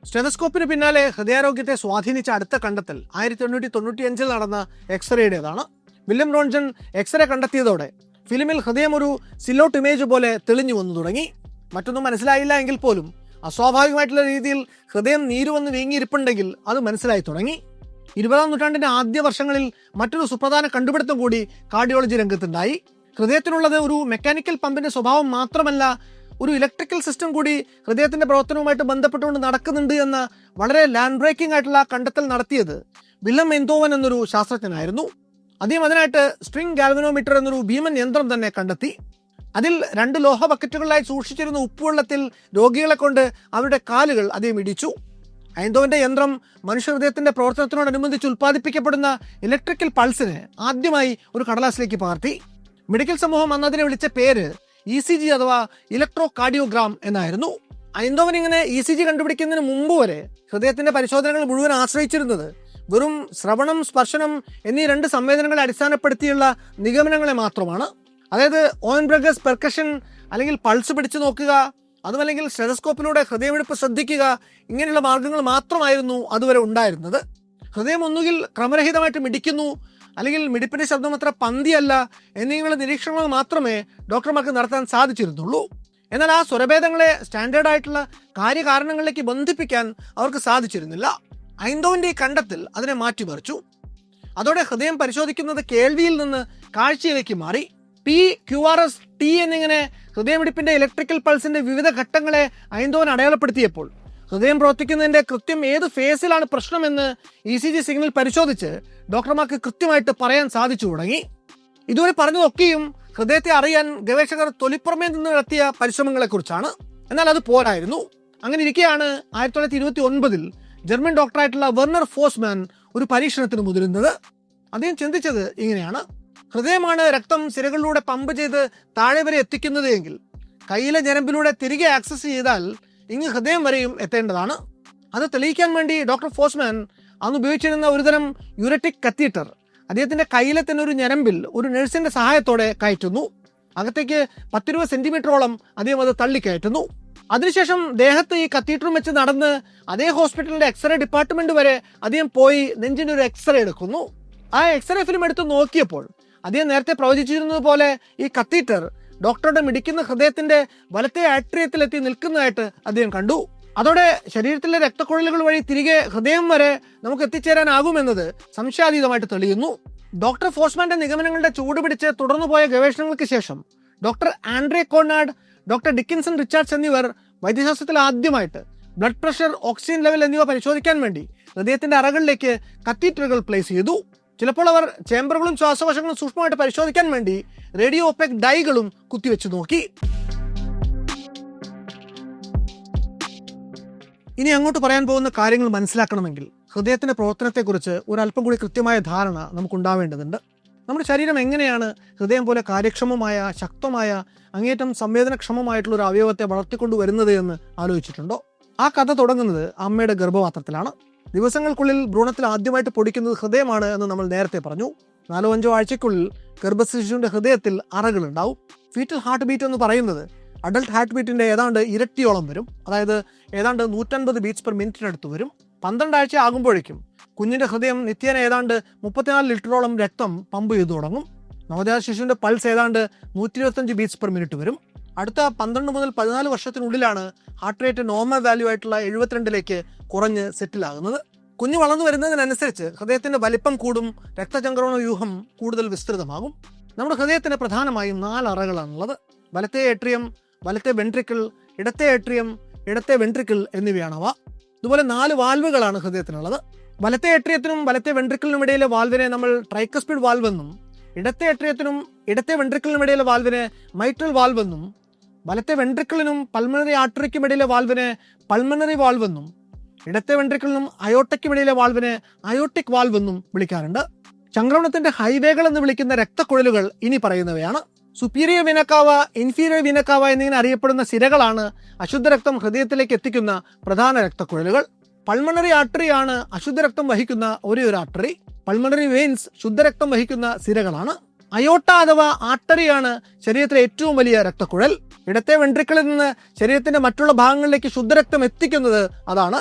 സ്റ്റെതസ്കോപ്പിന് പിന്നാലെ ഹൃദയാരോഗ്യത്തെ സ്വാധീനിച്ച അടുത്ത കണ്ടെത്തൽ 1895 നടന്ന എക്സ്റേയുടേതാണ്. വില്യം റോൺജൻ എക്സ്റേ കണ്ടെത്തിയതോടെ ഫിലിമിൽ ഹൃദയം ഒരു സിലോട്ട് ഇമേജ് പോലെ തെളിഞ്ഞു വന്നു തുടങ്ങി. മറ്റൊന്നും മനസ്സിലായില്ല എങ്കിൽ പോലും അസ്വാഭാവികമായിട്ടുള്ള രീതിയിൽ ഹൃദയം നീരുവന്ന് വീങ്ങിയിരിപ്പുണ്ടെങ്കിൽ അത് മനസ്സിലായി തുടങ്ങി. 20-ാം നൂറ്റാണ്ടിന്റെ ആദ്യ വർഷങ്ങളിൽ മറ്റൊരു സുപ്രധാന കണ്ടുപിടുത്തം കൂടി കാർഡിയോളജി രംഗത്തുണ്ടായി. ഹൃദയത്തിനുള്ളത് ഒരു മെക്കാനിക്കൽ പമ്പിന്റെ സ്വഭാവം മാത്രമല്ല, ഒരു ഇലക്ട്രിക്കൽ സിസ്റ്റം കൂടി ഹൃദയത്തിന്റെ പ്രവർത്തനവുമായിട്ട് ബന്ധപ്പെട്ടുകൊണ്ട് നടക്കുന്നുണ്ട് എന്ന വളരെ ലാൻഡ് ബ്രേക്കിംഗ് ആയിട്ടുള്ള കണ്ടെത്തൽ നടത്തിയത് വില്യം എന്തോവൻ എന്നൊരു ശാസ്ത്രജ്ഞനായിരുന്നു. അദ്ദേഹം അതിനായിട്ട് സ്ട്രിംഗ് ഗാൽവനോമീറ്റർ എന്നൊരു ഭീമൻ യന്ത്രം തന്നെ കണ്ടെത്തി. അതിൽ 2 ലോഹ ബക്കറ്റുകളിലായി സൂക്ഷിച്ചിരുന്ന ഉപ്പുവെള്ളത്തിൽ രോഗികളെ കൊണ്ട് അവരുടെ കാലുകൾ അദ്ദേഹം ഇടിച്ചു. ഐന്തോവിന്റെ യന്ത്രം മനുഷ്യഹൃദയത്തിന്റെ പ്രവർത്തനത്തിനോടനുബന്ധിച്ച് ഉൽപ്പാദിപ്പിക്കപ്പെടുന്ന ഇലക്ട്രിക്കൽ പൾസിന് ആദ്യമായി ഒരു കടലാസിലേക്ക് പകർത്തി. മെഡിക്കൽ സമൂഹം അന്ന് അതിനെ വിളിച്ച പേര് ECG അഥവാ ഇലക്ട്രോ കാർഡിയോഗ്രാം എന്നായിരുന്നു. ഐന്തോവൻ ഇങ്ങനെ ECG കണ്ടുപിടിക്കുന്നതിന് മുമ്പ് വരെ ഹൃദയത്തിന്റെ പരിശോധനകൾ മുഴുവൻ ആശ്രയിച്ചിരുന്നത് വെറും ശ്രവണം, സ്പർശനം എന്നീ 2 സംവേദനങ്ങളെ അടിസ്ഥാനപ്പെടുത്തിയുള്ള നിഗമനങ്ങളെ മാത്രമാണ്. അതായത് ഓയിൻബ്രഗസ് പെർക്കഷൻ അല്ലെങ്കിൽ പൾസ് പിടിച്ചു നോക്കുക, അതുമല്ലെങ്കിൽ സ്റ്റെതസ്കോപ്പിലൂടെ ഹൃദയമിടിപ്പ് ശ്രദ്ധിക്കുക, ഇങ്ങനെയുള്ള മാർഗങ്ങൾ മാത്രമായിരുന്നു അതുവരെ ഉണ്ടായിരുന്നത്. ഹൃദയം ഒന്നുകിൽ ക്രമരഹിതമായിട്ട് മിടിക്കുന്നു, അല്ലെങ്കിൽ മിടിപ്പിന്റെ ശബ്ദം അത്ര പന്തിയല്ല എന്നിങ്ങനെയുള്ള നിരീക്ഷണങ്ങൾ മാത്രമേ ഡോക്ടർമാർക്ക് നടത്താൻ സാധിച്ചിരുന്നുള്ളൂ. എന്നാൽ ആ സ്വരഭേദങ്ങളെ സ്റ്റാൻഡേർഡ് ആയിട്ടുള്ള കാര്യകാരണങ്ങളിലേക്ക് ബന്ധിപ്പിക്കാൻ അവർക്ക് സാധിച്ചിരുന്നില്ല. ഐന്തോവിന്റെ ഈ കണ്ടെത്തൽ അതിനെ മാറ്റിമറിച്ചു. അതോടെ ഹൃദയം പരിശോധിക്കുന്നത് കേൾവിയിൽ നിന്ന് കാഴ്ചയിലേക്ക് മാറി. PQRS, T എന്നിങ്ങനെ ഹൃദയമിടിപ്പിന്റെ ഇലക്ട്രിക്കൽ പൾസിന്റെ വിവിധ ഘട്ടങ്ങളെ ഐന്തോവൻ അടയാളപ്പെടുത്തിയപ്പോൾ ഹൃദയം പ്രവർത്തിക്കുന്നതിന്റെ കൃത്യം ഏത് ഫേസിലാണ് പ്രശ്നമെന്ന് ECG സിഗ്നൽ പരിശോധിച്ച് ഡോക്ടർമാർക്ക് കൃത്യമായിട്ട് പറയാൻ സാധിച്ചു തുടങ്ങി. ഇതുവരെ പറഞ്ഞതൊക്കെയും ഹൃദയത്തെ അറിയാൻ ഗവേഷകർ തൊലിപ്പുറമേ നിന്ന് നടത്തിയ പരിശ്രമങ്ങളെക്കുറിച്ചാണ്. എന്നാൽ അത് പോരായിരുന്നു. അങ്ങനെ ഇരിക്കെയാണ് 1929 ജർമ്മൻ ഡോക്ടറായിട്ടുള്ള വെർണർ ഫോസ്മാൻ ഒരു പരീക്ഷണത്തിന് മുതിരുന്നത്. അദ്ദേഹം ചിന്തിച്ചത് ഇങ്ങനെയാണ്: ഹൃദയമാണ് രക്തം സിരകളിലൂടെ പമ്പ് ചെയ്ത് താഴെ വരെ എത്തിക്കുന്നത് എങ്കിൽ കയ്യിലെ ഞരമ്പിലൂടെ തിരികെ ആക്സസ് ചെയ്താൽ ഇങ്ങ് ഹൃദയം വരെയും എത്തേണ്ടതാണ്. അത് തെളിയിക്കാൻ വേണ്ടി ഡോക്ടർ ഫോസ്മാൻ അന്ന് ഉപയോഗിച്ചിരുന്ന ഒരുതരം യൂററ്റിക് കത്തീറ്റർ അദ്ദേഹത്തിന്റെ കയ്യിലെ തന്നെ ഒരു ഞരമ്പിൽ ഒരു നഴ്സിന്റെ സഹായത്തോടെ കയറ്റുന്നു. അകത്തേക്ക് 10-20 സെന്റിമീറ്ററോളം അദ്ദേഹം അത് തള്ളിക്കയറ്റുന്നു. അതിനുശേഷം ദേഹത്ത് ഈ കത്തീറ്ററും വെച്ച് നടന്ന് അതേ ഹോസ്പിറ്റലിന്റെ എക്സ്റേ ഡിപ്പാർട്ട്മെന്റ് വരെ അദ്ദേഹം പോയി നെഞ്ചിന്റെ ഒരു എക്സ്റേ എടുക്കുന്നു. ആ എക്സ്റേ ഫിലിം എടുത്ത് നോക്കിയപ്പോൾ അദ്ദേഹം നേരത്തെ പ്രവചിച്ചിരുന്നത് പോലെ ഈ കത്തീറ്റർ ഡോക്ടറുടെ മിടിക്കുന്ന ഹൃദയത്തിന്റെ വലത്തെ ആട്രിയത്തിലെത്തി നിൽക്കുന്നതായിട്ട് അദ്ദേഹം കണ്ടു. അതോടെ ശരീരത്തിലെ രക്തക്കുഴലുകൾ വഴി തിരികെ ഹൃദയം വരെ നമുക്ക് എത്തിച്ചേരാനാകുമെന്നത് സംശയാതീതമായിട്ട് തെളിയുന്നു. ഡോക്ടർ ഫോസ്മാന്റെ നിഗമനങ്ങളുടെ ചൂടുപിടിച്ച് തുടർന്നു പോയ ഗവേഷണങ്ങൾക്ക് ശേഷം doctor Andre Cournand, doctor Dickinson Richards എന്നിവർ വൈദ്യശാസ്ത്രത്തിൽ ആദ്യമായിട്ട് ബ്ലഡ് പ്രഷർ, ഓക്സിജൻ ലെവൽ എന്നിവ പരിശോധിക്കാൻ വേണ്ടി ഹൃദയത്തിന്റെ അറകളിലേക്ക് കത്തീറ്ററുകൾ പ്ലേസ് ചെയ്തു. ചിലപ്പോൾ അവർ ചേംബറുകളും ശ്വാസകോശങ്ങളും സൂക്ഷ്മമായിട്ട് പരിശോധിക്കാൻ വേണ്ടി റേഡിയോ ഒപെക് ഡൈകളും കുത്തിവെച്ച് നോക്കി. ഇനി അങ്ങോട്ട് പറയാൻ പോകുന്ന കാര്യങ്ങൾ മനസ്സിലാക്കണമെങ്കിൽ ഹൃദയത്തിന്റെ പ്രവർത്തനത്തെക്കുറിച്ച് ഒരല്പം കൂടി കൃത്യമായ ധാരണ നമുക്കുണ്ടാവേണ്ടതുണ്ട്. നമ്മുടെ ശരീരം എങ്ങനെയാണ് ഹൃദയം പോലെ കാര്യക്ഷമമായ, ശക്തമായ, അങ്ങേറ്റം സംവേദനക്ഷമമായിട്ടുള്ള ഒരു അവയവത്തെ വളർത്തിക്കൊണ്ടു വരുന്നത് എന്ന് ആലോചിച്ചിട്ടുണ്ടോ? ആ കഥ തുടങ്ങുന്നത് അമ്മയുടെ ഗർഭപാത്രത്തിലാണ്. ദിവസങ്ങൾക്കുള്ളിൽ ഭ്രൂണത്തിൽ ആദ്യമായിട്ട് പൊടിക്കുന്നത് ഹൃദയമാണ് എന്ന് നമ്മൾ നേരത്തെ പറഞ്ഞു. 4-5 ആഴ്ചയ്ക്കുള്ളിൽ ഗർഭശിശുവിന്റെ ഹൃദയത്തിൽ അറകളുണ്ടാവും. ഫീറ്റൽ ഹാർട്ട് ബീറ്റ് എന്ന് പറയുന്നത് അഡൾട്ട് ഹാർട്ട് ബീറ്റിന്റെ ഏതാണ്ട് ഇരട്ടിയോളം വരും. അതായത് ഏതാണ്ട് 150 ബീറ്റ്സ് പെർ മിനിറ്റിനടുത്ത് വരും. 12 ആഴ്ച ആകുമ്പോഴേക്കും കുഞ്ഞിന്റെ ഹൃദയം നിത്യേന ഏതാണ്ട് 34 ലിറ്ററോളം രക്തം പമ്പ് ചെയ്തു തുടങ്ങും. നവജാത ശിശുവിന്റെ പൾസ് ഏതാണ്ട് 125 ബീറ്റ്സ് പെർ മിനിറ്റ് വരും. അടുത്ത 12 മുതൽ 14 വർഷത്തിനുള്ളിലാണ് ഹാർട്ട് റേറ്റ് നോർമൽ വാല്യൂ ആയിട്ടുള്ള 72ലേക്ക് കുറഞ്ഞ് സെറ്റിലാകുന്നത്. കുഞ്ഞ് വളർന്നു വരുന്നതിനനുസരിച്ച് ഹൃദയത്തിന്റെ വലിപ്പം കൂടും, രക്തചംക്രമണ വ്യൂഹം കൂടുതൽ വിസ്തൃതമാകും. നമ്മുടെ ഹൃദയത്തിന് പ്രധാനമായും 4 അറകളാണുള്ളത്. വലത്തെ ഏട്രിയം, വലത്തെ വെൻട്രിക്കിൾ, ഇടത്തെ ഏട്രിയം, ഇടത്തെ വെൻട്രിക്കിൾ എന്നിവയാണവ. ഇതുപോലെ 4 വാൽവുകളാണ് ഹൃദയത്തിനുള്ളത്. വലത്തെ ഏട്രിയത്തിനും വലത്തെ വെൻട്രിക്കിളിനും ഇടയിലെ വാൽവിനെ നമ്മൾ ട്രൈക്കസ്പിഡ് വാൽവ് എന്നും, ഇടത്തെ ഏട്രിയത്തിനും ഇടത്തെ വെൻട്രിക്കിളിനും ഇടയിലെ വാൽവിനെ മൈട്രൽ വാൽവ് എന്നും, വലത്തെ വെൻട്രിക്കിളിനും പൾമണറി ആർട്ടറിക്കും ഇടയിലെ വാൽവിനെ പൾമണറി വാൽവ് എന്നും, ഇടത്തെ വെൻട്രിക്കിളിനും അയോട്ടയ്ക്കും ഇടയിലെ വാൽവിനെ അയോട്ടിക് വാൽവ് എന്നും വിളിക്കാറുണ്ട്. ചംക്രമണത്തിന്റെ ഹൈവേകൾ എന്ന് വിളിക്കുന്ന രക്തക്കുഴലുകൾ ഇനി പറയുന്നവയാണ്. സുപ്പീരിയർ വിനക്കാവ, ഇൻഫീരിയർ വിനക്കാവ എന്നിങ്ങനെ അറിയപ്പെടുന്ന സിരകളാണ് അശുദ്ധരക്തം ഹൃദയത്തിലേക്ക് എത്തിക്കുന്ന പ്രധാന രക്തക്കുഴലുകൾ. പൾമണറി ആർട്ടറിയാണ് അശുദ്ധരക്തം വഹിക്കുന്ന ഒരേ ഒരു ആർട്ടറി. പൾമണറി വെയിൻസ് ശുദ്ധരക്തം വഹിക്കുന്ന സിരകളാണ്. അയോട്ട അഥവാ ആർട്ടറിയാണ് ശരീരത്തിലെ ഏറ്റവും വലിയ രക്തക്കുഴൽ. ഇടത്തെ വെൻട്രിക്കിളിൽ നിന്ന് ശരീരത്തിന്റെ മറ്റുള്ള ഭാഗങ്ങളിലേക്ക് ശുദ്ധരക്തം എത്തിക്കുന്നത് അതാണ്.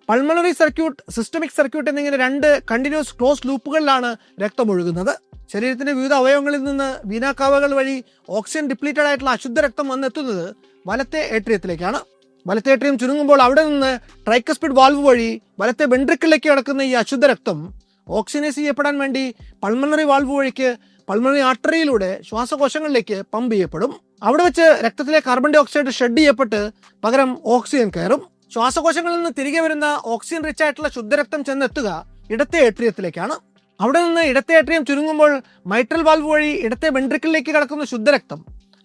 പൾമണറി സർക്യൂട്ട്, സിസ്റ്റമിക് സർക്യൂട്ട് എന്നിങ്ങനെ 2 കണ്ടിന്യൂസ് ക്ലോസ് ലൂപ്പുകളിലാണ് രക്തം ഒഴുകുന്നത്. ശരീരത്തിന്റെ വിവിധ അവയവങ്ങളിൽ നിന്ന് വീനാക്കാവകൾ വഴി ഓക്സിജൻ ഡിപ്ലീറ്റഡ് ആയിട്ടുള്ള അശുദ്ധ രക്തം വന്നെത്തുന്നത് വലത്തെ ഏട്രിയത്തിലേക്കാണ്. വലത്തെ ഏട്രിയം ചുരുങ്ങുമ്പോൾ അവിടെ നിന്ന് ട്രൈക്കസ്പിഡ് വാൽവ് വഴി വലത്തെ വെൻട്രിക്കിളിലേക്ക് കടക്കുന്ന ഈ അശുദ്ധ രക്തം ഓക്സിജനൈസ് ചെയ്യപ്പെടാൻ വേണ്ടി പൾമണറി വാൽവ് വഴിക്ക് പൾമണറി ആർട്ടറിയിലൂടെ ശ്വാസകോശങ്ങളിലേക്ക് പമ്പ് ചെയ്യപ്പെടും. അവിടെ വെച്ച് രക്തത്തിലെ കാർബൺ ഡൈ ഓക്സൈഡ് ഷെഡ് ചെയ്യപ്പെട്ട് പകരം ഓക്സിജൻ കയറും. ശ്വാസകോശങ്ങളിൽ നിന്ന് തിരികെ വരുന്ന ഓക്സിജൻ റിച്ച് ആയിട്ടുള്ള ശുദ്ധരക്തം ചെന്നെത്തുക ഇടത്തെ ഏട്രിയത്തിലേക്കാണ്. അവിടെ നിന്ന് ഇടത്തെ ഏട്രിയം ചുരുങ്ങുമ്പോൾ മൈട്രൽ വാൽവ് വഴി ഇടത്തെ വെൻട്രിക്കിളിലേക്ക് കടക്കുന്ന ശുദ്ധരക്തം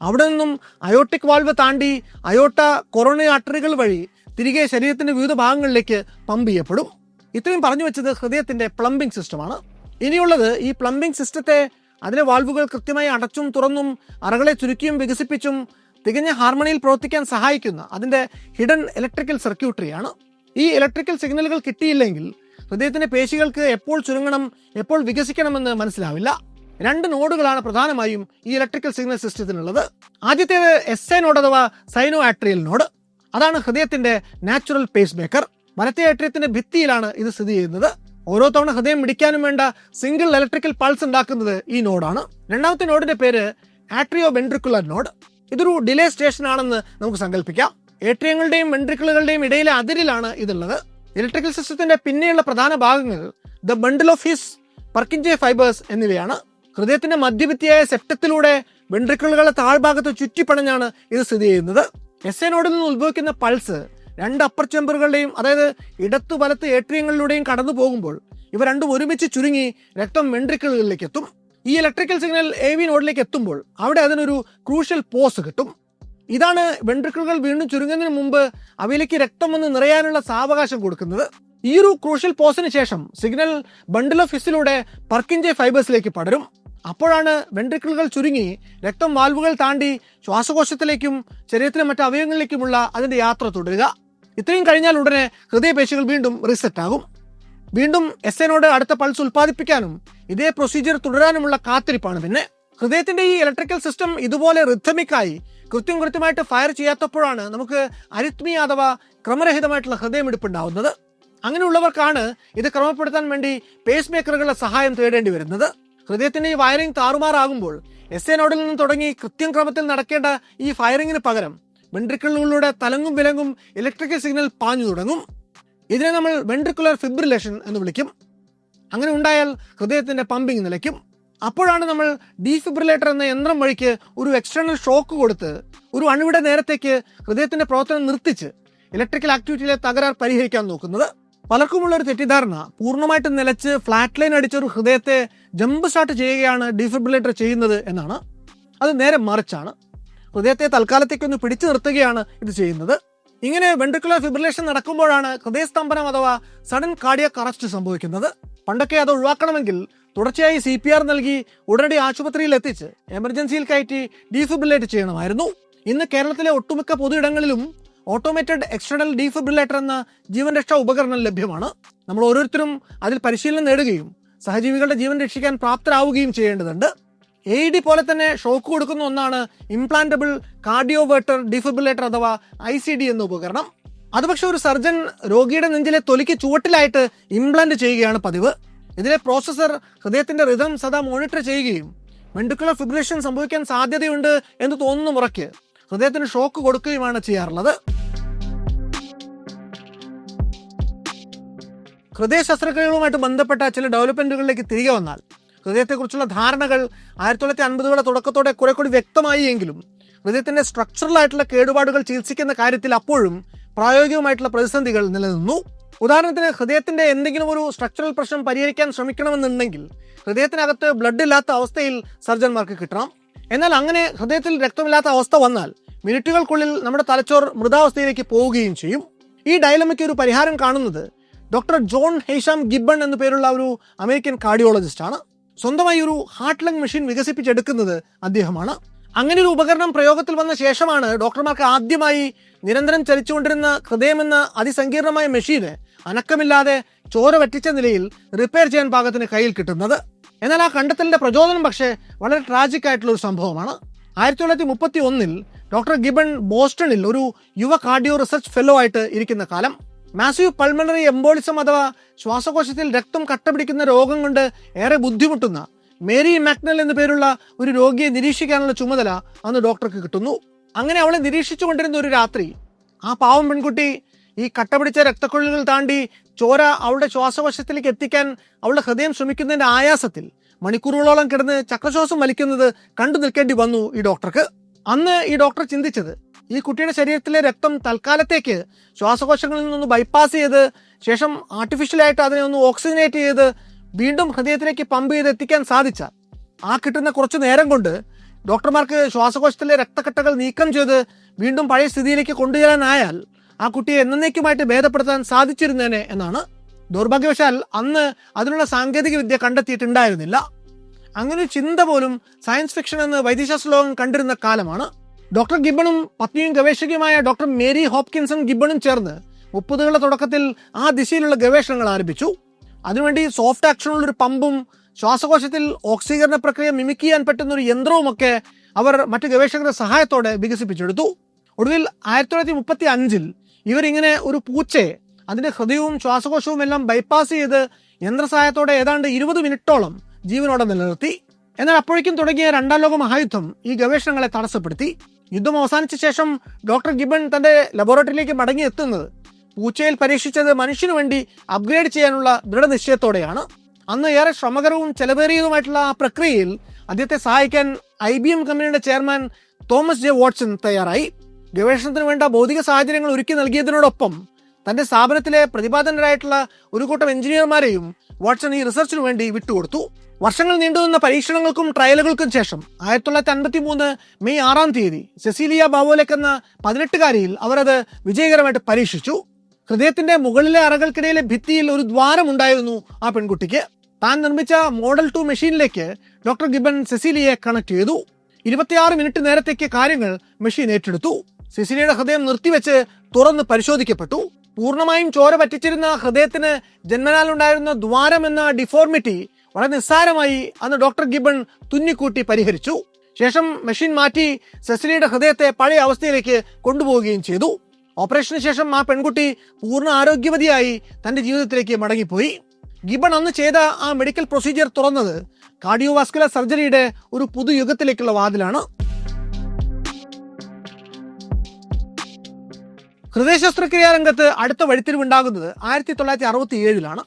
അവിടെ നിന്നും അയോട്ടിക് വാൽവ് താണ്ടി അയോട്ട കൊറോണറി ആർട്ടറികൾ വഴി തിരികെ ശരീരത്തിന്റെ വിവിധ ഭാഗങ്ങളിലേക്ക് പമ്പ് ചെയ്യപ്പെടും. ഇത്രയും പറഞ്ഞു വെച്ചത് ഹൃദയത്തിന്റെ പ്ലംബിംഗ് സിസ്റ്റമാണ്. ഇനിയുള്ളത് ഈ പ്ലംബിംഗ് സിസ്റ്റത്തെ അതിലെ വാൽവുകൾ കൃത്യമായി അടച്ചും തുറന്നും അറകളെ ചുരുക്കിയും വികസിപ്പിച്ചും തികഞ്ഞ ഹാർമണിയിൽ പ്രവർത്തിക്കാൻ സഹായിക്കുന്ന അതിൻ്റെ ഹിഡൻ ഇലക്ട്രിക്കൽ സർക്യൂട്ടറിയാണ്. ഈ ഇലക്ട്രിക്കൽ സിഗ്നലുകൾ കിട്ടിയില്ലെങ്കിൽ ഹൃദയത്തിൻ്റെ പേശികൾക്ക് എപ്പോൾ ചുരുങ്ങണം, എപ്പോൾ വികസിക്കണമെന്ന് മനസ്സിലാവില്ല. 2 നോഡുകളാണ് പ്രധാനമായും ഈ ഇലക്ട്രിക്കൽ സിഗ്നൽ സിസ്റ്റത്തിനുള്ളത്. ആദ്യത്തേത് SA നോഡ് അഥവാ സൈനോ ആട്രിയൽ നോഡ്. അതാണ് ഹൃദയത്തിൻ്റെ നാച്ചുറൽ പേസ് മേക്കർ. വലത്തെ ആട്രിയത്തിൻ്റെ ഭിത്തിയിലാണ് ഇത് സ്ഥിതി ചെയ്യുന്നത്. ഓരോ തവണ ഹൃദയം മിടിക്കാനും വേണ്ട സിംഗിൾ ഇലക്ട്രിക്കൽ പൾസ് ഉണ്ടാക്കുന്നത് ഈ നോഡാണ്. രണ്ടാമത്തെ നോഡിന്റെ പേര് ആട്രിയോ വെൻട്രിക്കുലർ നോഡ്. ഇതൊരു ഡിലേ സ്റ്റേഷൻ ആണെന്ന് നമുക്ക് സങ്കല്പിക്കാം. ഏട്രിയങ്ങളുടെയും വെൻട്രിക്കിളുകളുടെയും ഇടയിലെ അതിരിലാണ് ഇതുള്ളത്. ഇലക്ട്രിക്കൽ സിസ്റ്റത്തിന്റെ പിന്നെയുള്ള പ്രധാന ഭാഗങ്ങൾ the bundle of His Purkinje fibres എന്നിവയാണ്. ഹൃദയത്തിന്റെ മധ്യഭിത്തിയായ സെപ്റ്റത്തിലൂടെ വെൻട്രിക്കിളുകളെ താഴ്ഭാഗത്ത് ചുറ്റിപ്പണഞ്ഞാണ് ഇത് സ്ഥിതി ചെയ്യുന്നത്. SA നോഡിൽ നിന്ന് ഉത്ഭവിക്കുന്ന പൾസ് 2 അപ്പർ ചേമ്പറുകളുടെയും അതായത് ഇടത്തു വലത്ത് ഏട്രിയങ്ങളിലൂടെയും കടന്നു പോകുമ്പോൾ ഇവ രണ്ടും ഒരുമിച്ച് ചുരുങ്ങി രക്തം വെൻട്രിക്കിളുകളിലേക്ക് എത്തും. ഈ ഇലക്ട്രിക്കൽ സിഗ്നൽ AV നോഡിലേക്ക് എത്തുമ്പോൾ അവിടെ അതിനൊരു ക്രൂഷ്യൽ പോസ് കിട്ടും. ഇതാണ് വെൻട്രിക്കിളുകൾ വീണ്ടും ചുരുങ്ങുന്നതിന് മുമ്പ് അവയിലേക്ക് രക്തം വന്ന് നിറയാനുള്ള സാവകാശം കൊടുക്കുന്നത്. ഈ ഒരു ക്രൂഷ്യൽ പോസിന് ശേഷം സിഗ്നൽ ബണ്ടിൽ ഓഫ് ഹിസിലൂടെ പർക്കിഞ്ചെ ഫൈബേഴ്സിലേക്ക് പടരും. അപ്പോഴാണ് വെൻട്രിക്കിളുകൾ ചുരുങ്ങി രക്തം വാൽവുകൾ താണ്ടി ശ്വാസകോശത്തിലേക്കും ശരീരത്തിലെ മറ്റ് അവയവങ്ങളിലേക്കുമുള്ള അതിൻ്റെ യാത്ര തുടരുക. ഇത്രയും കഴിഞ്ഞാൽ ഉടനെ ഹൃദയപേശികൾ വീണ്ടും റീസെറ്റ് ആകും. വീണ്ടും SA നോഡ് അടുത്ത പൾസ് ഉൽപ്പാദിപ്പിക്കാനും ഇതേ പ്രൊസീജിയർ തുടരാനുമുള്ള കാത്തിരിപ്പാണ്. പിന്നെ ഹൃദയത്തിന്റെ ഈ ഇലക്ട്രിക്കൽ സിസ്റ്റം ഇതുപോലെ റിഥമിക്കായി കൃത്യമായിട്ട് ഫയർ ചെയ്യാത്തപ്പോഴാണ് നമുക്ക് അരിത്മിയ അഥവാ ക്രമരഹിതമായിട്ടുള്ള ഹൃദയമിടിപ്പ് ഉണ്ടാവുന്നത്. അങ്ങനെയുള്ളവർക്കാണ് ഇത് ക്രമപ്പെടുത്താൻ വേണ്ടി പേസ് മേക്കറുകളുടെ സഹായം തേടേണ്ടി വരുന്നത്. ഹൃദയത്തിന്റെ ഈ വയറിംഗ് താറുമാറാകുമ്പോൾ SA നോഡിൽ നിന്ന് തുടങ്ങി കൃത്യം ക്രമത്തിൽ നടക്കേണ്ട ഈ ഫയറിങ്ങിന് പകരം വെൻട്രിക്കിളുകളിലൂടെ തലങ്ങും വിലങ്ങും ഇലക്ട്രിക്കൽ സിഗ്നൽ പാഞ്ഞു തുടങ്ങും. ഇതിനെ നമ്മൾ വെൻട്രിക്കുലർ ഫിബ്രിലേഷൻ എന്ന് വിളിക്കും. അങ്ങനെ ഉണ്ടായാൽ ഹൃദയത്തിന്റെ പമ്പിങ് നിലയ്ക്കും. അപ്പോഴാണ് നമ്മൾ ഡീഫിബ്രിലേറ്റർ എന്ന യന്ത്രം വഴിക്ക് ഒരു എക്സ്റ്റേണൽ ഷോക്ക് കൊടുത്ത് ഒരു അണുവിട നേരത്തേക്ക് ഹൃദയത്തിന്റെ പ്രവർത്തനം നിർത്തിച്ച് ഇലക്ട്രിക്കൽ ആക്ടിവിറ്റിയിലെ തകരാർ പരിഹരിക്കാൻ നോക്കുന്നത്. പലർക്കുമുള്ള ഒരു തെറ്റിദ്ധാരണ പൂർണ്ണമായിട്ട് നിലച്ച് ഫ്ലാറ്റ് ലൈൻ അടിച്ചൊരു ഹൃദയത്തെ ജമ്പ് സ്റ്റാർട്ട് ചെയ്യുകയാണ് ഡീഫിബ്രിലേറ്റർ ചെയ്യുന്നത് എന്നാണ്. അത് നേരെ മറിച്ചാണ്. ഹൃദയത്തെ തൽക്കാലത്തേക്കൊന്ന് പിടിച്ചു നിർത്തുകയാണ് ഇത് ചെയ്യുന്നത്. ഇങ്ങനെ വെൻട്രിക്കുലർ ഫിബ്രിലേഷൻ നടക്കുമ്പോഴാണ് ഹൃദയസ്തംഭനം അഥവാ സഡൻ കാർഡിയക് അറസ്റ്റ് സംഭവിക്കുന്നത്. പണ്ടൊക്കെ അത് ഒഴിവാക്കണമെങ്കിൽ തുടർച്ചയായി CPR നൽകി ഉടനടി ആശുപത്രിയിൽ എത്തിച്ച് എമർജൻസിയിൽ കയറ്റി ഡീഫിബ്രിലേറ്റ് ചെയ്യണമായിരുന്നു. ഇന്ന് കേരളത്തിലെ ഒട്ടുമിക്ക പൊതു ഇടങ്ങളിലും ഓട്ടോമേറ്റഡ് എക്സ്റ്റേണൽ ഡീഫിബ്രിലേറ്റർ എന്ന ജീവൻ രക്ഷാ ഉപകരണം ലഭ്യമാണ്. നമ്മൾ ഓരോരുത്തരും അതിൽ പരിശീലനം നേടുകയും സഹജീവികളുടെ ജീവൻ രക്ഷിക്കാൻ പ്രാപ്തരാവുകയും ചെയ്യേണ്ടതുണ്ട്. AED പോലെ തന്നെ ഷോക്ക് കൊടുക്കുന്ന ഒന്നാണ് ഇംപ്ലാന്റബിൾ കാർഡിയോവേർട്ടർ ഡീഫിബ്രിലേറ്റർ അഥവാ ICD എന്ന ഉപകരണം. അത് പക്ഷേ ഒരു സർജൻ രോഗിയുടെ നെഞ്ചിലെ തൊലിക്ക് ചുവട്ടിലായിട്ട് ഇംപ്ലാന്റ് ചെയ്യുകയാണ് പതിവ്. ഇതിലെ പ്രോസസ്സർ ഹൃദയത്തിന്റെ റിതം സദാ മോണിറ്റർ ചെയ്യുകയും വെൻട്രിക്കുലർ ഫിബ്രിലേഷൻ സംഭവിക്കാൻ സാധ്യതയുണ്ട് എന്ന് തോന്നുന്ന മുറയ്ക്ക് ഹൃദയത്തിന് ഷോക്ക് കൊടുക്കുകയുമാണ് ചെയ്യാറുള്ളത്. ഹൃദയ ശസ്ത്രക്രിയകളുമായിട്ട് ബന്ധപ്പെട്ട ചില ഡെവലപ്മെന്റുകളിലേക്ക് തിരികെ വന്നാൽ ഹൃദയത്തെക്കുറിച്ചുള്ള ധാരണകൾ 1950കളുടെ തുടക്കത്തോടെ കുറെ കൂടി വ്യക്തമായി എങ്കിലും ഹൃദയത്തിന്റെ സ്ട്രക്ചറൽ ആയിട്ടുള്ള കേടുപാടുകൾ ചികിത്സിക്കുന്ന കാര്യത്തിൽ അപ്പോഴും പ്രായോഗികമായിട്ടുള്ള പ്രതിസന്ധികൾ നിലനിന്നു. ഉദാഹരണത്തിന് ഹൃദയത്തിന്റെ എന്തെങ്കിലും ഒരു സ്ട്രക്ചറൽ പ്രശ്നം പരിഹരിക്കാൻ ശ്രമിക്കണമെന്നുണ്ടെങ്കിൽ ഹൃദയത്തിനകത്ത് ബ്ലഡ് ഇല്ലാത്ത അവസ്ഥയിൽ സർജന്മാർക്ക് കിട്ടണം. എന്നാൽ അങ്ങനെ ഹൃദയത്തിൽ രക്തമില്ലാത്ത അവസ്ഥ വന്നാൽ മിനിറ്റുകൾക്കുള്ളിൽ നമ്മുടെ തലച്ചോർ മൃതാവസ്ഥയിലേക്ക് പോവുകയും ചെയ്യും. ഈ ഡയലമയ്ക്ക് ഒരു പരിഹാരം കാണുന്നത് ഡോക്ടർ ജോൺ ഹെയ്ഷാം ഗിബ്ബൺ എന്നു പേരുള്ള ഒരു അമേരിക്കൻ കാർഡിയോളജിസ്റ്റാണ്. സ്വന്തമായി ഒരു ഹാർട്ട് ലങ് മെഷീൻ വികസിപ്പിച്ചെടുക്കുന്നത് അദ്ദേഹമാണ്. അങ്ങനെ ഒരു ഉപകരണം പ്രയോഗത്തിൽ വന്ന ശേഷമാണ് ഡോക്ടർമാർക്ക് ആദ്യമായി നിരന്തരം ചലിച്ചുകൊണ്ടിരുന്ന ഹൃദയമെന്ന അതിസങ്കീർണമായ മെഷീന് അനക്കമില്ലാതെ ചോര വറ്റിച്ച നിലയിൽ റിപ്പയർ ചെയ്യാൻ പാകത്തിന് കയ്യിൽ കിട്ടുന്നത്. എന്നാൽ ആ കണ്ടെത്തലിന്റെ പ്രചോദനം പക്ഷേ വളരെ ട്രാജിക് ആയിട്ടുള്ള ഒരു സംഭവമാണ്. 1931 ഡോക്ടർ ഗിബൺ ബോസ്റ്റണിൽ ഒരു യുവ കാർഡിയോ റിസർച്ച് ഫെല്ലോ ആയിട്ട് ഇരിക്കുന്ന കാലം മാസീവ് പൾമണറി എംബോളിസം അഥവാ ശ്വാസകോശത്തിൽ രക്തം കട്ടപിടിക്കുന്ന രോഗം കൊണ്ട് ഏറെ ബുദ്ധിമുട്ടുന്ന മേരി മാക്നൽ എന്നു പേരുള്ള ഒരു രോഗിയെ നിരീക്ഷിക്കാനുള്ള ചുമതല അന്ന് ഡോക്ടർക്ക് കിട്ടുന്നു. അങ്ങനെ അവളെ നിരീക്ഷിച്ചു കൊണ്ടിരുന്ന ഒരു രാത്രി ആ പാവം പെൺകുട്ടി ഈ കട്ടപിടിച്ച രക്തക്കൊഴലുകൾ താണ്ടി ചോര അവളുടെ ശ്വാസകോശത്തിലേക്ക് എത്തിക്കാൻ അവളുടെ ഹൃദയം ശ്രമിക്കുന്നതിൻ്റെ ആയാസത്തിൽ മണിക്കൂറുകളോളം കിടന്ന് ചക്രശ്വാസം വലിക്കുന്നത് കണ്ടു നിൽക്കേണ്ടി വന്നു ഈ ഡോക്ടർക്ക്. അന്ന് ഈ ഡോക്ടർ ചിന്തിച്ചത് ഈ കുട്ടിയുടെ ശരീരത്തിലെ രക്തം തൽക്കാലത്തേക്ക് ശ്വാസകോശങ്ങളിൽ നിന്നൊന്ന് ബൈപ്പാസ് ചെയ്ത് ശേഷം ആർട്ടിഫിഷ്യലായിട്ട് അതിനെ ഒന്ന് ഓക്സിജനേറ്റ് ചെയ്ത് വീണ്ടും ഹൃദയത്തിലേക്ക് പമ്പ് ചെയ്ത് എത്തിക്കാൻ സാധിച്ചാൽ ആ കിട്ടുന്ന കുറച്ചു നേരം കൊണ്ട് ഡോക്ടർമാർക്ക് ശ്വാസകോശത്തിലെ രക്തക്കട്ടകൾ നീക്കം ചെയ്ത് വീണ്ടും പഴയ സ്ഥിതിയിലേക്ക് കൊണ്ടുചെല്ലാനായാൽ ആ കുട്ടിയെ എന്നേക്കുമായിട്ട് ഭേദപ്പെടുത്താൻ സാധിച്ചിരുന്നേനെ എന്നാണ്. ദൗർഭാഗ്യവശാൽ അന്ന് അതിനുള്ള സാങ്കേതിക വിദ്യ കണ്ടെത്തിയിട്ടുണ്ടായിരുന്നില്ല. അങ്ങനെ ഒരു ചിന്ത പോലും സയൻസ് ഫിക്ഷൻ എന്ന് വൈദ്യശാസ്ത്ര ലോകം കണ്ടിരുന്ന കാലമാണ്. ഡോക്ടർ ഗിബണും പത്നിയും ഗവേഷകയുമായ ഡോക്ടർ മേരി ഹോപ്കിൻസൺ ഗിബണും ചേർന്ന് 30കളുടെ തുടക്കത്തിൽ ആ ദിശയിലുള്ള ഗവേഷണങ്ങൾ ആരംഭിച്ചു. അതിനുവേണ്ടി സോഫ്റ്റ് ആക്ഷനുള്ള ഒരു പമ്പും ശ്വാസകോശത്തിൽ ഓക്സീകരണ പ്രക്രിയ മിമിക് ചെയ്യാൻ പറ്റുന്ന ഒരു യന്ത്രവുമൊക്കെ അവർ മറ്റു ഗവേഷകരുടെ സഹായത്തോടെ വികസിപ്പിച്ചെടുത്തു. ഒടുവിൽ 1935 ഇവരിങ്ങനെ ഒരു പൂച്ചയെ അതിൻ്റെ ഹൃദയവും ശ്വാസകോശവും എല്ലാം ബൈപ്പാസ് ചെയ്ത് യന്ത്രസഹായത്തോടെ ഏതാണ്ട് 20 മിനിറ്റോളം ജീവനോടെ നിലനിർത്തി. എന്നാൽ അപ്പോഴേക്കും തുടങ്ങിയ രണ്ടാം ലോക മഹായുദ്ധം ഈ ഗവേഷണങ്ങളെ തടസ്സപ്പെടുത്തി. യുദ്ധം അവസാനിച്ച ശേഷം ഡോക്ടർ ഗിബൺ തന്റെ ലബോറട്ടറിയിലേക്ക് മടങ്ങിയെത്തുന്നത് പൂച്ചയിൽ പരീക്ഷിച്ചത് മനുഷ്യനു വേണ്ടി അപ്ഗ്രേഡ് ചെയ്യാനുള്ള ദൃഢനിശ്ചയത്തോടെയാണ്. അന്ന് ഏറെ ശ്രമകരവും ചെലവേറിയതുമായിട്ടുള്ള ആ പ്രക്രിയയിൽ അദ്ദേഹത്തെ സഹായിക്കാൻ IBM കമ്പനിയുടെ ചെയർമാൻ തോമസ് ജെ വാട്സൺ തയ്യാറായി. ഗവേഷണത്തിന് വേണ്ട ഭൗതിക സാഹചര്യങ്ങൾ ഒരുക്കി നൽകിയതിനോടൊപ്പം തന്റെ സ്ഥാപനത്തിലെ പ്രതിഭാധനരായിട്ടുള്ള ഒരു കൂട്ടം എഞ്ചിനീയർമാരെയും വാട്സൺ ഈ റിസർച്ചിനു വേണ്ടി വിട്ടുകൊടുത്തു. വർഷങ്ങൾ നീണ്ടുനിന്ന പരീക്ഷണങ്ങൾക്കും ട്രയലുകൾക്കും ശേഷം 1953 മെയ് 6 സെസീലിയ ബാവോലെക് എന്ന 18-കാരിയിൽ അവരത് വിജയകരമായിട്ട് പരീക്ഷിച്ചു. ഹൃദയത്തിന്റെ മുകളിലെ അറകൾക്കിടയിലെ ഭിത്തിയിൽ ഒരു ദ്വാരമുണ്ടായിരുന്നു ആ പെൺകുട്ടിക്ക്. താൻ നിർമ്മിച്ച മോഡൽ 2 മെഷീനിലേക്ക് ഡോക്ടർ ഗിബൺ സെസീലിയയെ കണക്ട് ചെയ്തു. 26 മിനിറ്റ് നേരത്തേക്ക് കാര്യങ്ങൾ മെഷീൻ ഏറ്റെടുത്തു. സെസീലിയയുടെ ഹൃദയം നിർത്തിവെച്ച് തുറന്ന് പരിശോധിക്കപ്പെട്ടു. പൂർണ്ണമായും ചോര പറ്റിച്ചിരുന്ന ഹൃദയത്തിന് ജന്മനാലുണ്ടായിരുന്ന ദ്വാരം എന്ന ഡിഫോർമിറ്റി വളരെ നിസ്സാരമായി അന്ന് ഡോക്ടർ ഗിബൺ തുന്നിക്കൂട്ടി പരിഹരിച്ചു. ശേഷം മെഷീൻ മാറ്റി സെസിലിയുടെ ഹൃദയത്തെ പഴയ അവസ്ഥയിലേക്ക് കൊണ്ടുപോവുകയും ചെയ്തു. ഓപ്പറേഷന് ശേഷം ആ പെൺകുട്ടി പൂർണ്ണ ആരോഗ്യവതിയായി തന്റെ ജീവിതത്തിലേക്ക് മടങ്ങിപ്പോയി. ഗിബൺ അന്ന് ചെയ്ത ആ മെഡിക്കൽ പ്രൊസീജിയർ തുറന്നത് കാർഡിയോവാസ്കുലർ സർജറിയുടെ ഒരു പുതുയുഗത്തിലേക്കുള്ള വാതിലാണ്. ഹൃദയ ശസ്ത്രക്രിയാ രംഗത്ത് അടുത്ത വഴിത്തിരിവുണ്ടാകുന്നത് 1967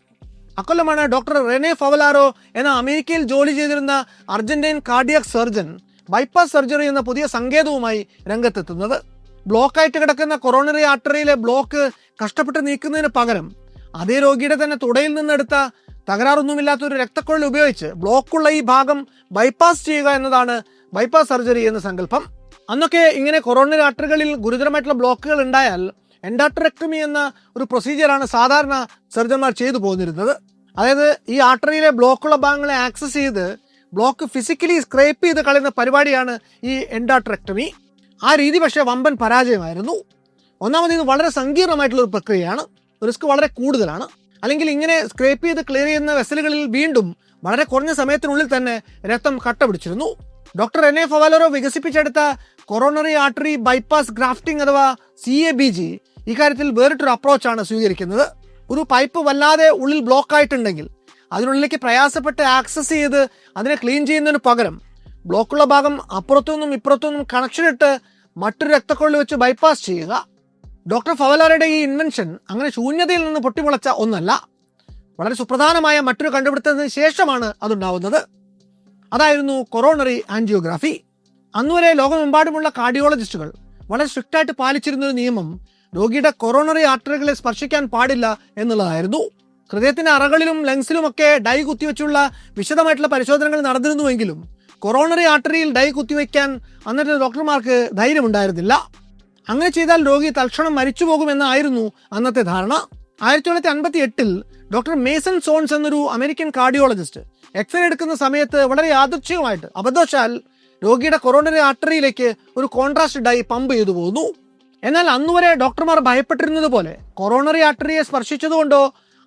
അക്കൊല്ലമാണ് ഡോക്ടർ റെനെ ഫവലാറോ എന്ന അമേരിക്കയിൽ ജോലി ചെയ്തിരുന്ന Argentine cardiac surgeon bypass surgery എന്ന പുതിയ സങ്കേതവുമായി രംഗത്തെത്തുന്നത്. ബ്ലോക്കായിട്ട് കിടക്കുന്ന കൊറോണറി ആർട്ടറിയിലെ ബ്ലോക്ക് കഷ്ടപ്പെട്ട് നീക്കുന്നതിന് പകരം അതേ രോഗിയുടെ തന്നെ തുടയിൽ നിന്നെടുത്ത തകരാറൊന്നുമില്ലാത്ത ഒരു രക്തക്കുഴൽ ഉപയോഗിച്ച് ബ്ലോക്കുള്ള ഈ ഭാഗം ബൈപ്പാസ് ചെയ്യുക എന്നതാണ് ബൈപ്പാസ് സർജറി എന്ന സങ്കല്പം. അന്നൊക്കെ ഇങ്ങനെ കൊറോണറി ആർട്ടറികളിൽ ഗുരുതരമായിട്ടുള്ള ബ്ലോക്കുകൾ ഉണ്ടായാൽ എൻഡാട്രക്ടമി എന്ന ഒരു പ്രൊസീജിയറാണ് സാധാരണ സർജന്മാർ ചെയ്തു പോന്നിരുന്നത്. അതായത് ഈ ആർട്ടറിയിലെ ബ്ലോക്കുള്ള ഭാഗങ്ങളെ ആക്സസ് ചെയ്ത് ബ്ലോക്ക് ഫിസിക്കലി സ്ക്രേപ്പ് ചെയ്ത് കളയുന്ന പരിപാടിയാണ് ഈ എൻഡാട്രക്ടമി. ആ രീതി പക്ഷേ വമ്പൻ പരാജയമായിരുന്നു. ഒന്നാമത് ഇത് വളരെ സങ്കീർണമായിട്ടുള്ള ഒരു പ്രക്രിയയാണ്, റിസ്ക് വളരെ കൂടുതലാണ്. അല്ലെങ്കിൽ ഇങ്ങനെ സ്ക്രേപ്പ് ചെയ്ത് ക്ലിയർ ചെയ്യുന്ന വെസലുകളിൽ വീണ്ടും വളരെ കുറഞ്ഞ സമയത്തിനുള്ളിൽ തന്നെ രക്തം കട്ട പിടിച്ചിരുന്നു. ഡോക്ടർ റെനെ ഫവാലറോ വികസിപ്പിച്ചെടുത്ത കൊറോണറി ആർട്ടറി ബൈപ്പാസ് ഗ്രാഫ്റ്റിംഗ് അഥവാ CABG ഇക്കാര്യത്തിൽ വേറിട്ടൊരു അപ്രോച്ചാണ് സ്വീകരിക്കുന്നത്. ഒരു പൈപ്പ് വല്ലാതെ ഉള്ളിൽ ബ്ലോക്ക് ആയിട്ടുണ്ടെങ്കിൽ അതിനുള്ളിലേക്ക് പ്രയാസപ്പെട്ട് ആക്സസ് ചെയ്ത് അതിനെ ക്ലീൻ ചെയ്യുന്നതിന് പകരം ബ്ലോക്കുള്ള ഭാഗം അപ്പുറത്തുനിന്നും ഇപ്പുറത്തുനിന്നും കണക്ഷൻ ഇട്ട് മറ്റൊരു രക്തക്കൊഴൽ വെച്ച് ബൈപ്പാസ് ചെയ്യുക. ഡോക്ടർ ഫവലാറയുടെ ഈ ഇൻവെൻഷൻ അങ്ങനെ ശൂന്യതയിൽ നിന്ന് പൊട്ടിമുളച്ച ഒന്നല്ല. വളരെ സുപ്രധാനമായ മറ്റൊരു കണ്ടുപിടുത്തത്തിന് ശേഷമാണ് അതുണ്ടാവുന്നത്. അതായിരുന്നു കൊറോണറി ആൻജിയോഗ്രാഫി. അന്നുവരെ ലോകമെമ്പാടുമുള്ള കാർഡിയോളജിസ്റ്റുകൾ വളരെ സ്ട്രിക്റ്റായിട്ട് പാലിച്ചിരുന്ന ഒരു നിയമം രോഗിയുടെ കൊറോണറി ആർട്ടറികളെ സ്പർശിക്കാൻ പാടില്ല എന്നുള്ളതായിരുന്നു. ഹൃദയത്തിന്റെ അറകളിലും ലങ്സിലുമൊക്കെ ഡൈ കുത്തിവെച്ചുള്ള വിശദമായിട്ടുള്ള പരിശോധനകൾ നടന്നിരുന്നുവെങ്കിലും കൊറോണറി ആർട്ടറിയിൽ ഡൈ കുത്തിവെക്കാൻ അന്നത്തെ ഡോക്ടർമാർക്ക് ധൈര്യമുണ്ടായിരുന്നില്ല. അങ്ങനെ ചെയ്താൽ രോഗി തൽക്ഷണം മരിച്ചു പോകുമെന്നായിരുന്നു അന്നത്തെ ധാരണ. 1958 ഡോക്ടർ മേസൺ സോൺസ് എന്നൊരു അമേരിക്കൻ കാർഡിയോളജിസ്റ്റ് എക്സ്റേ എടുക്കുന്ന സമയത്ത് വളരെ യാദൃച്ഛികമായിട്ട് അബദ്ധവശാൽ രോഗിയുടെ കൊറോണറി ആർട്ടറിയിലേക്ക് ഒരു കോൺട്രാസ്റ്റ് ഡൈ പമ്പ് ചെയ്തു പോകുന്നു. എന്നാൽ അന്നുവരെ ഡോക്ടർമാർ ഭയപ്പെട്ടിരുന്നത് പോലെ കൊറോണറി ആർട്ടറിയെ സ്പർശിച്ചതുകൊണ്ടോ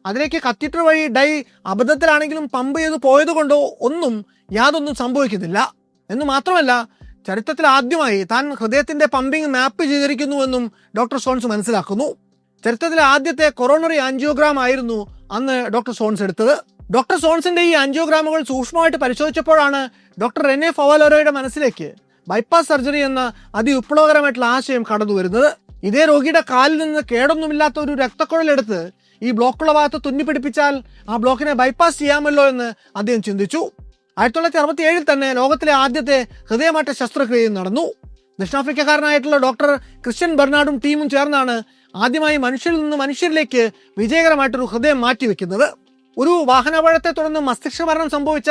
അതിലേക്ക് കത്തീറ്റർ വഴി ഡൈ അബദ്ധത്തിലാണെങ്കിലും പമ്പ് ചെയ്തു പോയതുകൊണ്ടോ യാതൊന്നും സംഭവിക്കുന്നില്ല. എന്ന് മാത്രമല്ല, ചരിത്രത്തിൽ ആദ്യമായി താൻ ഹൃദയത്തിന്റെ പമ്പിംഗ് മാപ്പ് ചെയ്തിരിക്കുന്നുവെന്നും ഡോക്ടർ സോൺസ് മനസ്സിലാക്കുന്നു. ചരിത്രത്തിലെ ആദ്യത്തെ കൊറോണറി ആൻജിയോഗ്രാം ആയിരുന്നു അന്ന് ഡോക്ടർ സോൺസ് എടുത്തത്. ഡോക്ടർ സോൺസിന്റെ ഈ ആൻജിയോഗ്രാമുകൾ സൂക്ഷ്മമായിട്ട് പരിശോധിച്ചപ്പോഴാണ് ഡോക്ടർ റെനെ ഫവാലോറോയുടെ മനസ്സിലേക്ക് ബൈപ്പാസ് സർജറി എന്ന അതിവിപ്ലവകരമായിട്ടുള്ള ആശയം കടന്നു വരുന്നത്. ഇതേ രോഗിയുടെ കാലിൽ നിന്ന് കേടൊന്നുമില്ലാത്ത ഒരു രക്തക്കുഴലെടുത്ത് ഈ ബ്ലോക്കുള്ള ഭാഗത്ത് തുന്നിപ്പിടിപ്പിച്ചാൽ ആ ബ്ലോക്കിനെ ബൈപ്പാസ് ചെയ്യാമല്ലോ എന്ന് അദ്ദേഹം ചിന്തിച്ചു. 1967 തന്നെ ലോകത്തിലെ ആദ്യത്തെ ഹൃദയമാറ്റ ശസ്ത്രക്രിയയും നടന്നു. ദക്ഷിണാഫ്രിക്കക്കാരനായിട്ടുള്ള ഡോക്ടർ ക്രിസ്ത്യൻ ബെർണാർഡും ടീമും ചേർന്നാണ് ആദ്യമായി മനുഷ്യരിൽ നിന്ന് മനുഷ്യരിലേക്ക് വിജയകരമായിട്ടൊരു ഹൃദയം മാറ്റിവെക്കുന്നത്. ഒരു വാഹനാപകടത്തെ തുടർന്ന് മസ്തിഷ്ക മരണം സംഭവിച്ച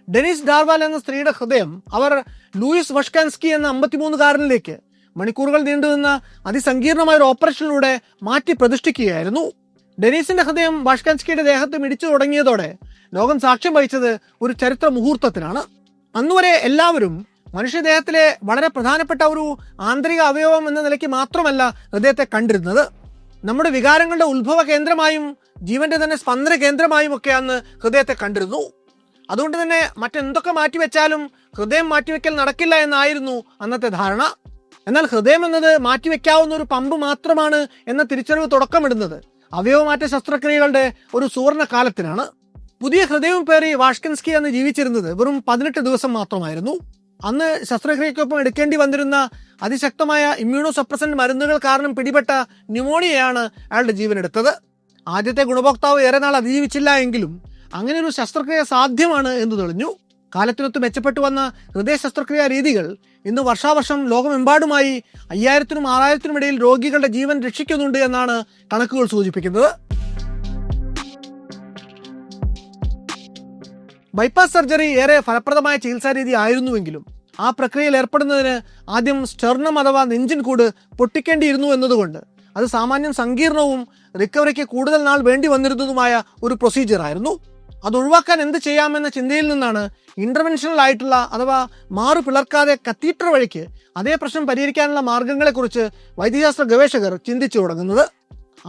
ഡെനിസ് ഡാർവാൽ എന്ന സ്ത്രീയുടെ ഹൃദയം അവർ ലൂയിസ് വഷ്കാൻസ്കി എന്ന 53-കാരനിലേക്ക് മണിക്കൂറുകൾ നീണ്ടുനിന്ന അതിസങ്കീർണമായ ഒരു ഓപ്പറേഷനിലൂടെ മാറ്റി പ്രതിഷ്ഠിക്കുകയായിരുന്നു. ഡെനീസിന്റെ ഹൃദയം വാഷ്കാൻസ്കിയുടെ ദേഹത്ത് മിടിച്ചു തുടങ്ങിയതോടെ ലോകം സാക്ഷ്യം വഹിച്ചത് ഒരു ചരിത്ര മുഹൂർത്തത്തിനാണ്. അന്നുവരെ എല്ലാവരും മനുഷ്യദേഹത്തിലെ വളരെ പ്രധാനപ്പെട്ട ഒരു ആന്തരിക അവയവം എന്ന നിലയ്ക്ക് മാത്രമല്ല ഹൃദയത്തെ കണ്ടിരുന്നത്. നമ്മുടെ വികാരങ്ങളുടെ ഉത്ഭവ കേന്ദ്രമായും ജീവന്റെ തന്നെ സ്പന്ദന കേന്ദ്രമായും ഒക്കെ അന്ന് ഹൃദയത്തെ കണ്ടിരുന്നു. അതുകൊണ്ട് തന്നെ മറ്റെന്തൊക്കെ മാറ്റിവെച്ചാലും ഹൃദയം മാറ്റിവെക്കൽ നടക്കില്ല എന്നായിരുന്നു അന്നത്തെ ധാരണ. എന്നാൽ ഹൃദയം എന്നത് മാറ്റിവെക്കാവുന്ന ഒരു പമ്പ് മാത്രമാണ് എന്ന തിരിച്ചറിവ് തുടക്കമിടുന്നത് അവയവമാറ്റ ശസ്ത്രക്രിയകളുടെ ഒരു സുവർണ കാലത്തിനാണ്. പുതിയ ഹൃദയവും പേറി വാഷ്കിൻസ്കി അന്ന് ജീവിച്ചിരുന്നത് വെറും 18 ദിവസം മാത്രമായിരുന്നു. അന്ന് ശസ്ത്രക്രിയക്കൊപ്പം എടുക്കേണ്ടി വന്നിരുന്ന അതിശക്തമായ ഇമ്മ്യൂണോ സപ്രസന്റ് മരുന്നുകൾ കാരണം പിടിപെട്ട ന്യൂമോണിയയാണ് അയാളുടെ ജീവനെടുത്തത്. ആദ്യത്തെ ഗുണഭോക്താവ് ഏറെ നാൾ അതിജീവിച്ചില്ല എങ്കിലും അങ്ങനെ ഒരു ശസ്ത്രക്രിയ സാധ്യമാണ് എന്ന് തെളിഞ്ഞു. കാലത്തിനൊത്ത് മെച്ചപ്പെട്ടു വന്ന ഹൃദയ ശസ്ത്രക്രിയാ രീതികൾ ഇന്ന് വർഷാവർഷം ലോകമെമ്പാടുമായി 5000-നും 6000-നും ഇടയിൽ രോഗികളുടെ ജീവൻ രക്ഷിക്കുന്നുണ്ട് എന്നാണ് കണക്കുകൾ സൂചിപ്പിക്കുന്നത്. ബൈപ്പാസ് സർജറി ഏറെ ഫലപ്രദമായ ചികിത്സാ രീതി ആയിരുന്നുവെങ്കിലും ആ പ്രക്രിയയിൽ ഏർപ്പെടുന്നതിന് ആദ്യം സ്റ്റെർണം അഥവാ നെഞ്ചിൻ കൂട് പൊട്ടിക്കേണ്ടിയിരുന്നു എന്നതുകൊണ്ട് അത് സാമാന്യം സങ്കീർണവും റിക്കവറിക്ക് കൂടുതൽ നാൾ വേണ്ടി വന്നിരുന്നതുമായ ഒരു പ്രൊസീജിയർ ആയിരുന്നു. അത് ഒഴിവാക്കാൻ എന്ത് ചെയ്യാമെന്ന ചിന്തയിൽ നിന്നാണ് ഇന്റർവെൻഷണൽ ആയിട്ടുള്ള അഥവാ മാറു പിളർക്കാതെ കത്തീറ്റർ വഴിക്ക് അതേ പ്രശ്നം പരിഹരിക്കാനുള്ള മാർഗങ്ങളെക്കുറിച്ച് വൈദ്യശാസ്ത്ര ഗവേഷകർ ചിന്തിച്ചു തുടങ്ങുന്നത്.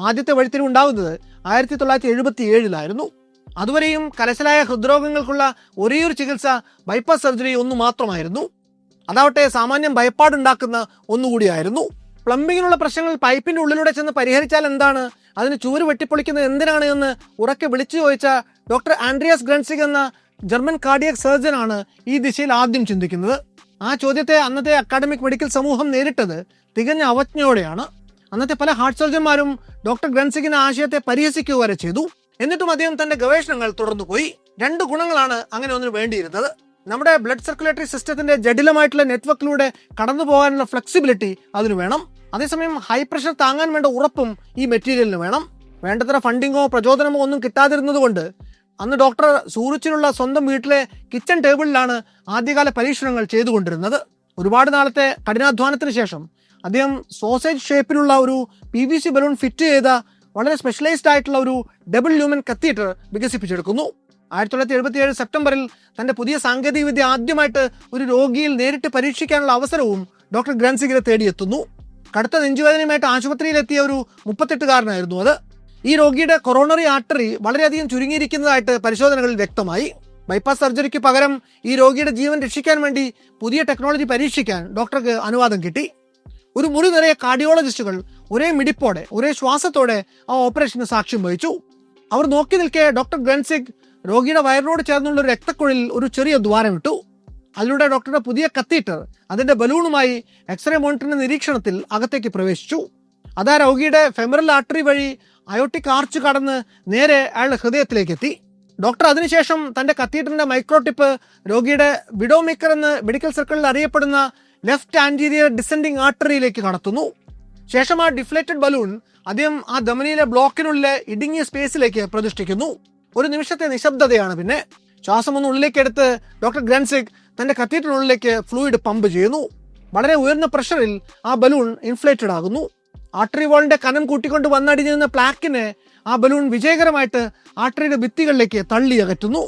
ആദ്യത്തെ വഴിത്തിരിവുണ്ടാകുന്നത് 1977-ലായിരുന്നു. അതുവരെയും കലശലായ ഹൃദ്രോഗങ്ങൾക്കുള്ള ഒരേയൊരു ചികിത്സ ബൈപ്പാസ് സർജറി ഒന്നു മാത്രമായിരുന്നു. അതാവട്ടെ സാമാന്യം ഭയപ്പാടുണ്ടാക്കുന്ന ഒന്നുകൂടിയായിരുന്നു. പ്ലംബിങ്ങിനുള്ള പ്രശ്നങ്ങൾ പൈപ്പിന്റെ ഉള്ളിലൂടെ ചെന്ന് പരിഹരിച്ചാൽ എന്താണ്, അതിന് ചൂര് വെട്ടിപ്പൊളിക്കുന്നത് എന്തിനാണ് എന്ന് ഉറക്കെ വിളിച്ചു ചോദിച്ച ഡോക്ടർ ആൻഡ്രിയാസ് ഗ്രൻസിഗ് എന്ന ജർമ്മൻ കാർഡിയക് സർജനാണ് ഈ ദിശയിൽ ആദ്യം ചിന്തിക്കുന്നത്. ആ ചോദ്യത്തെ അന്നത്തെ അക്കാഡമിക് മെഡിക്കൽ സമൂഹം നേരിട്ടത് തികഞ്ഞ അവജ്ഞയോടെയാണ്. അന്നത്തെ പല ഹാർട്ട് സർജന്മാരും ഡോക്ടർ ഗ്രൻസിഗിന്റെ ആശയത്തെ പരിഹസിക്കുക വരെ ചെയ്തു. എന്നിട്ടും അദ്ദേഹം തന്റെ ഗവേഷണങ്ങൾ തുടർന്നു പോയി. 2 ഗുണങ്ങളാണ് അങ്ങനെ ഒന്നിന് വേണ്ടിയിരുന്നത്. നമ്മുടെ ബ്ലഡ് സർക്കുലേറ്ററി സിസ്റ്റത്തിന്റെ ജഡിലമായിട്ടുള്ള നെറ്റ്വർക്കിലൂടെ കടന്നു പോകാനുള്ള ഫ്ലെക്സിബിലിറ്റി അതിന് വേണം. അതേസമയം ഹൈ പ്രഷർ താങ്ങാൻ വേണ്ട ഉറപ്പും ഈ മെറ്റീരിയലിന് വേണം. വേണ്ടത്ര ഫണ്ടിങ്ങോ പ്രചോദനമോ ഒന്നും കിട്ടാതിരുന്നത് കൊണ്ട് അന്ന് ഡോക്ടർ സൂറിച്ചിലുള്ള സ്വന്തം വീട്ടിലെ കിച്ചൺ ടേബിളിലാണ് ആദ്യകാല പരീക്ഷണങ്ങൾ ചെയ്തുകൊണ്ടിരുന്നത്. ഒരുപാട് നാളത്തെ കഠിനാധ്വാനത്തിന് ശേഷം അദ്ദേഹം സോസേജ് ഷേപ്പിലുള്ള ഒരു PVC ബലൂൺ ഫിറ്റ് ചെയ്ത വളരെ സ്പെഷ്യലൈസ്ഡ് ആയിട്ടുള്ള ഒരു ഡബിൾ ലൂമൻ കത്തീറ്റർ വികസിപ്പിച്ചെടുക്കുന്നു. 1977 സെപ്റ്റംബറിൽ തന്റെ പുതിയ സാങ്കേതികവിദ്യ ആദ്യമായിട്ട് ഒരു രോഗിയിൽ നേരിട്ട് പരീക്ഷിക്കാനുള്ള അവസരവും ഡോക്ടർ ഗ്രൻസിഗിനെ തേടിയെത്തുന്നു. കടുത്ത നെഞ്ചുവേദനയുമായിട്ട് ആശുപത്രിയിലെത്തിയ ഒരു 38-കാരനായിരുന്നു അത്. ഈ രോഗിയുടെ കൊറോണറി ആർട്ടറി വളരെയധികം ചുരുങ്ങിയിരിക്കുന്നതായിട്ട് പരിശോധനകളിൽ വ്യക്തമായി. ബൈപ്പാസ് സർജറിക്ക് പകരം ഈ രോഗിയുടെ ജീവൻ രക്ഷിക്കാൻ വേണ്ടി പുതിയ ടെക്നോളജി പരീക്ഷിക്കാൻ ഡോക്ടർക്ക് അനുവാദം കിട്ടി. ഒരു മുറി നിറയെ കാർഡിയോളജിസ്റ്റുകൾ ഒരേ മിടിപ്പോടെ ഒരേ ശ്വാസത്തോടെ ആ ഓപ്പറേഷന് സാക്ഷ്യം വഹിച്ചു. അവർ നോക്കി നിൽക്കെ ഡോക്ടർ ഗ്രൻസിഗ് രോഗിയുടെ വയറിനോട് ചേർന്നുള്ള ഒരു രക്തക്കുഴലിൽ ഒരു ചെറിയ ദ്വാരം ഇട്ടു. അതിലൂടെ ഡോക്ടറുടെ പുതിയ കത്തീറ്റർ അതിന്റെ ബലൂണുമായി എക്സ്റേ മോണിറ്ററിന്റെ നിരീക്ഷണത്തിൽ അകത്തേക്ക് പ്രവേശിച്ചു. അതാ രോഗിയുടെ ഫെമറൽ ആർട്ടറി വഴി അയോട്ടിക് ആർച്ച് കടന്ന് നേരെ അയാളുടെ ഹൃദയത്തിലേക്ക് എത്തി. ഡോക്ടർ അതിനുശേഷം തന്റെ കത്തീറ്ററിന്റെ മൈക്രോടിപ്പ് രോഗിയുടെ വിഡോമേക്കർ എന്ന് മെഡിക്കൽ സർക്കിളിൽ അറിയപ്പെടുന്ന ലെഫ്റ്റ് ആന്റീരിയർ ഡിസെൻഡിങ് ആർട്ടറിയിലേക്ക് കടത്തുന്നു. ശേഷം ആ ഡിഫ്ലേറ്റഡ് ബലൂൺ അദ്ദേഹം ആ ധമനിയിലെ ബ്ലോക്കിനുള്ളിലെ ഇടുങ്ങിയ സ്പേസിലേക്ക് പ്രതിഷ്ഠിക്കുന്നു. ഒരു നിമിഷത്തെ നിശബ്ദതയാണ്. പിന്നെ ശ്വാസം ഒന്ന് ഉള്ളിലേക്ക് എടുത്ത് ഡോക്ടർ ഗ്രൻസിഗ് തന്റെ കത്തീറ്ററിനുള്ളിലേക്ക് ഫ്ലൂയിഡ് പമ്പ് ചെയ്യുന്നു. വളരെ ഉയർന്ന പ്രഷറിൽ ആ ബലൂൺ ഇൻഫ്ലേറ്റഡ് ആകുന്നു. ആർട്ടറി വാളിന്റെ കനം കൂട്ടിക്കൊണ്ട് വന്നടിഞ്ഞിരുന്ന പ്ലാക്കിനെ ആ ബലൂൺ വിജയകരമായിട്ട് ആർട്ടറിയുടെ ഭിത്തികളിലേക്ക് തള്ളി അകറ്റുന്നു.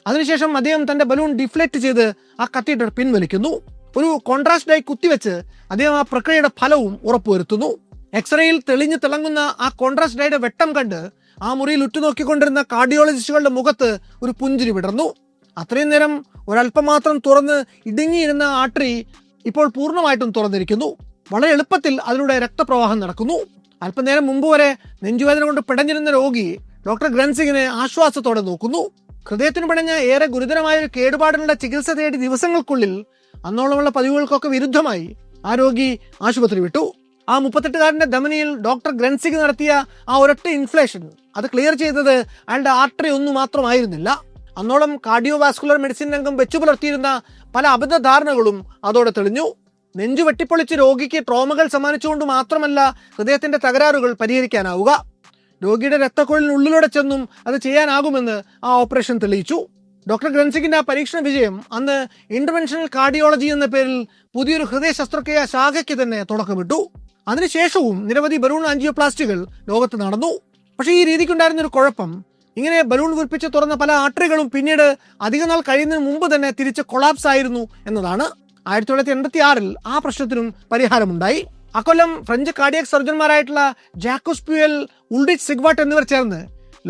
അതിനുശേഷം അദ്ദേഹം തന്റെ ബലൂൺ ഡിഫ്ലേറ്റ് ചെയ്ത് ആ കത്തീറ്റർ പിൻവലിക്കുന്നു. ഒരു കോൺട്രാസ്റ്റ് ഡൈ കുത്തിവെച്ച് അദ്ദേഹം ആ പ്രക്രിയയുടെ ഫലവും ഉറപ്പുവരുത്തുന്നു. എക്സ്റേയിൽ തെളിഞ്ഞു തിളങ്ങുന്ന ആ കോൺട്രാസ്റ്റ് ഡൈയുടെ വെട്ടം കണ്ട് ആ മുറിയിൽ ഉറ്റുനോക്കിക്കൊണ്ടിരുന്ന കാർഡിയോളജിസ്റ്റുകളുടെ മുഖത്ത് ഒരു പുഞ്ചിരി വിടർന്നു. അത്രയും നേരം ഒരല്പം മാത്രം തുറന്ന് ഇടുങ്ങിയിരുന്ന ആർട്ടറി ഇപ്പോൾ പൂർണ്ണമായിട്ടും തുറന്നിരിക്കുന്നു. വളരെ എളുപ്പത്തിൽ അതിലൂടെ രക്തപ്രവാഹം നടക്കുന്നു. അല്പനേരം മുമ്പ് വരെ നെഞ്ചുവേദന കൊണ്ട് പിടഞ്ഞിരുന്ന രോഗി ഡോക്ടർ ഗ്രൻസിഗിനെ ആശ്വാസത്തോടെ നോക്കുന്നു. ഹൃദയത്തിന് പിടഞ്ഞ ഏറെ ഗുരുതരമായ ഒരു കേടുപാടിനുള്ള ചികിത്സ തേടി ദിവസങ്ങൾക്കുള്ളിൽ അന്നോളമുള്ള പതിവുകൾക്കൊക്കെ വിരുദ്ധമായി ആ രോഗി ആശുപത്രി വിട്ടു. ആ 38-കാരന്റെ ധമനിയിൽ ഡോക്ടർ ഗ്രൻസിഗ് നടത്തിയ ആ ഒരൊറ്റ ഇൻഫ്ലേഷൻ അത് ക്ലിയർ ചെയ്തത് അയാളുടെ ആർട്ടറി ഒന്നു മാത്രമായിരുന്നില്ല. അന്നോളം കാർഡിയോവാസ്കുലർ മെഡിസിൻ രംഗം വെച്ചു പുലർത്തിയിരുന്ന പല അബദ്ധധാരണകളും അതോടെ തെളിഞ്ഞു. നെഞ്ചു വെട്ടിപ്പൊളിച്ച് രോഗിക്ക് ട്രോമകൾ സമ്മാനിച്ചുകൊണ്ട് മാത്രമല്ല ഹൃദയത്തിന്റെ തകരാറുകൾ പരിഹരിക്കാനാവുക. രോഗിയുടെ രക്തക്കുഴലിനുള്ളിലൂടെ ചെന്നും അത് ചെയ്യാനാകുമെന്ന് ആ ഓപ്പറേഷൻ തെളിയിച്ചു. ഡോക്ടർ ഗ്രൻസിക്കിന്റെ ആ പരീക്ഷണ വിജയം അന്ന് ഇന്റർവെൻഷണൽ കാർഡിയോളജി എന്ന പേരിൽ പുതിയൊരു ഹൃദയ ശസ്ത്രക്രിയ ശാഖയ്ക്ക് തന്നെ തുടക്കമിട്ടു. അതിനുശേഷവും നിരവധി ബലൂൺ ആൻജിയോപ്ലാസ്റ്റികൾ ലോകത്ത് നടന്നു. പക്ഷേ ഈ രീതിക്കുണ്ടായിരുന്ന ഒരു കുഴപ്പം, ഇങ്ങനെ ബലൂൺ വീർപ്പിച്ച് തുറന്ന പല ആർട്ടറികളും പിന്നീട് അധിക നാൾ കഴിയുന്നതിന് മുമ്പ് തന്നെ തിരിച്ച് കൊളാപ്സ് ആയിരുന്നു എന്നതാണ്. 1986 ആ പ്രശ്നത്തിനും പരിഹാരമുണ്ടായി. അക്കൊല്ലം ഫ്രഞ്ച് കാർഡിയാക് സർജന്മാരായിട്ടുള്ള ജാക്കോസ് പ്യൂയൽ, ഉൾഡിച്ച് സിഗ്വാട്ട് എന്നിവർ ചേർന്ന്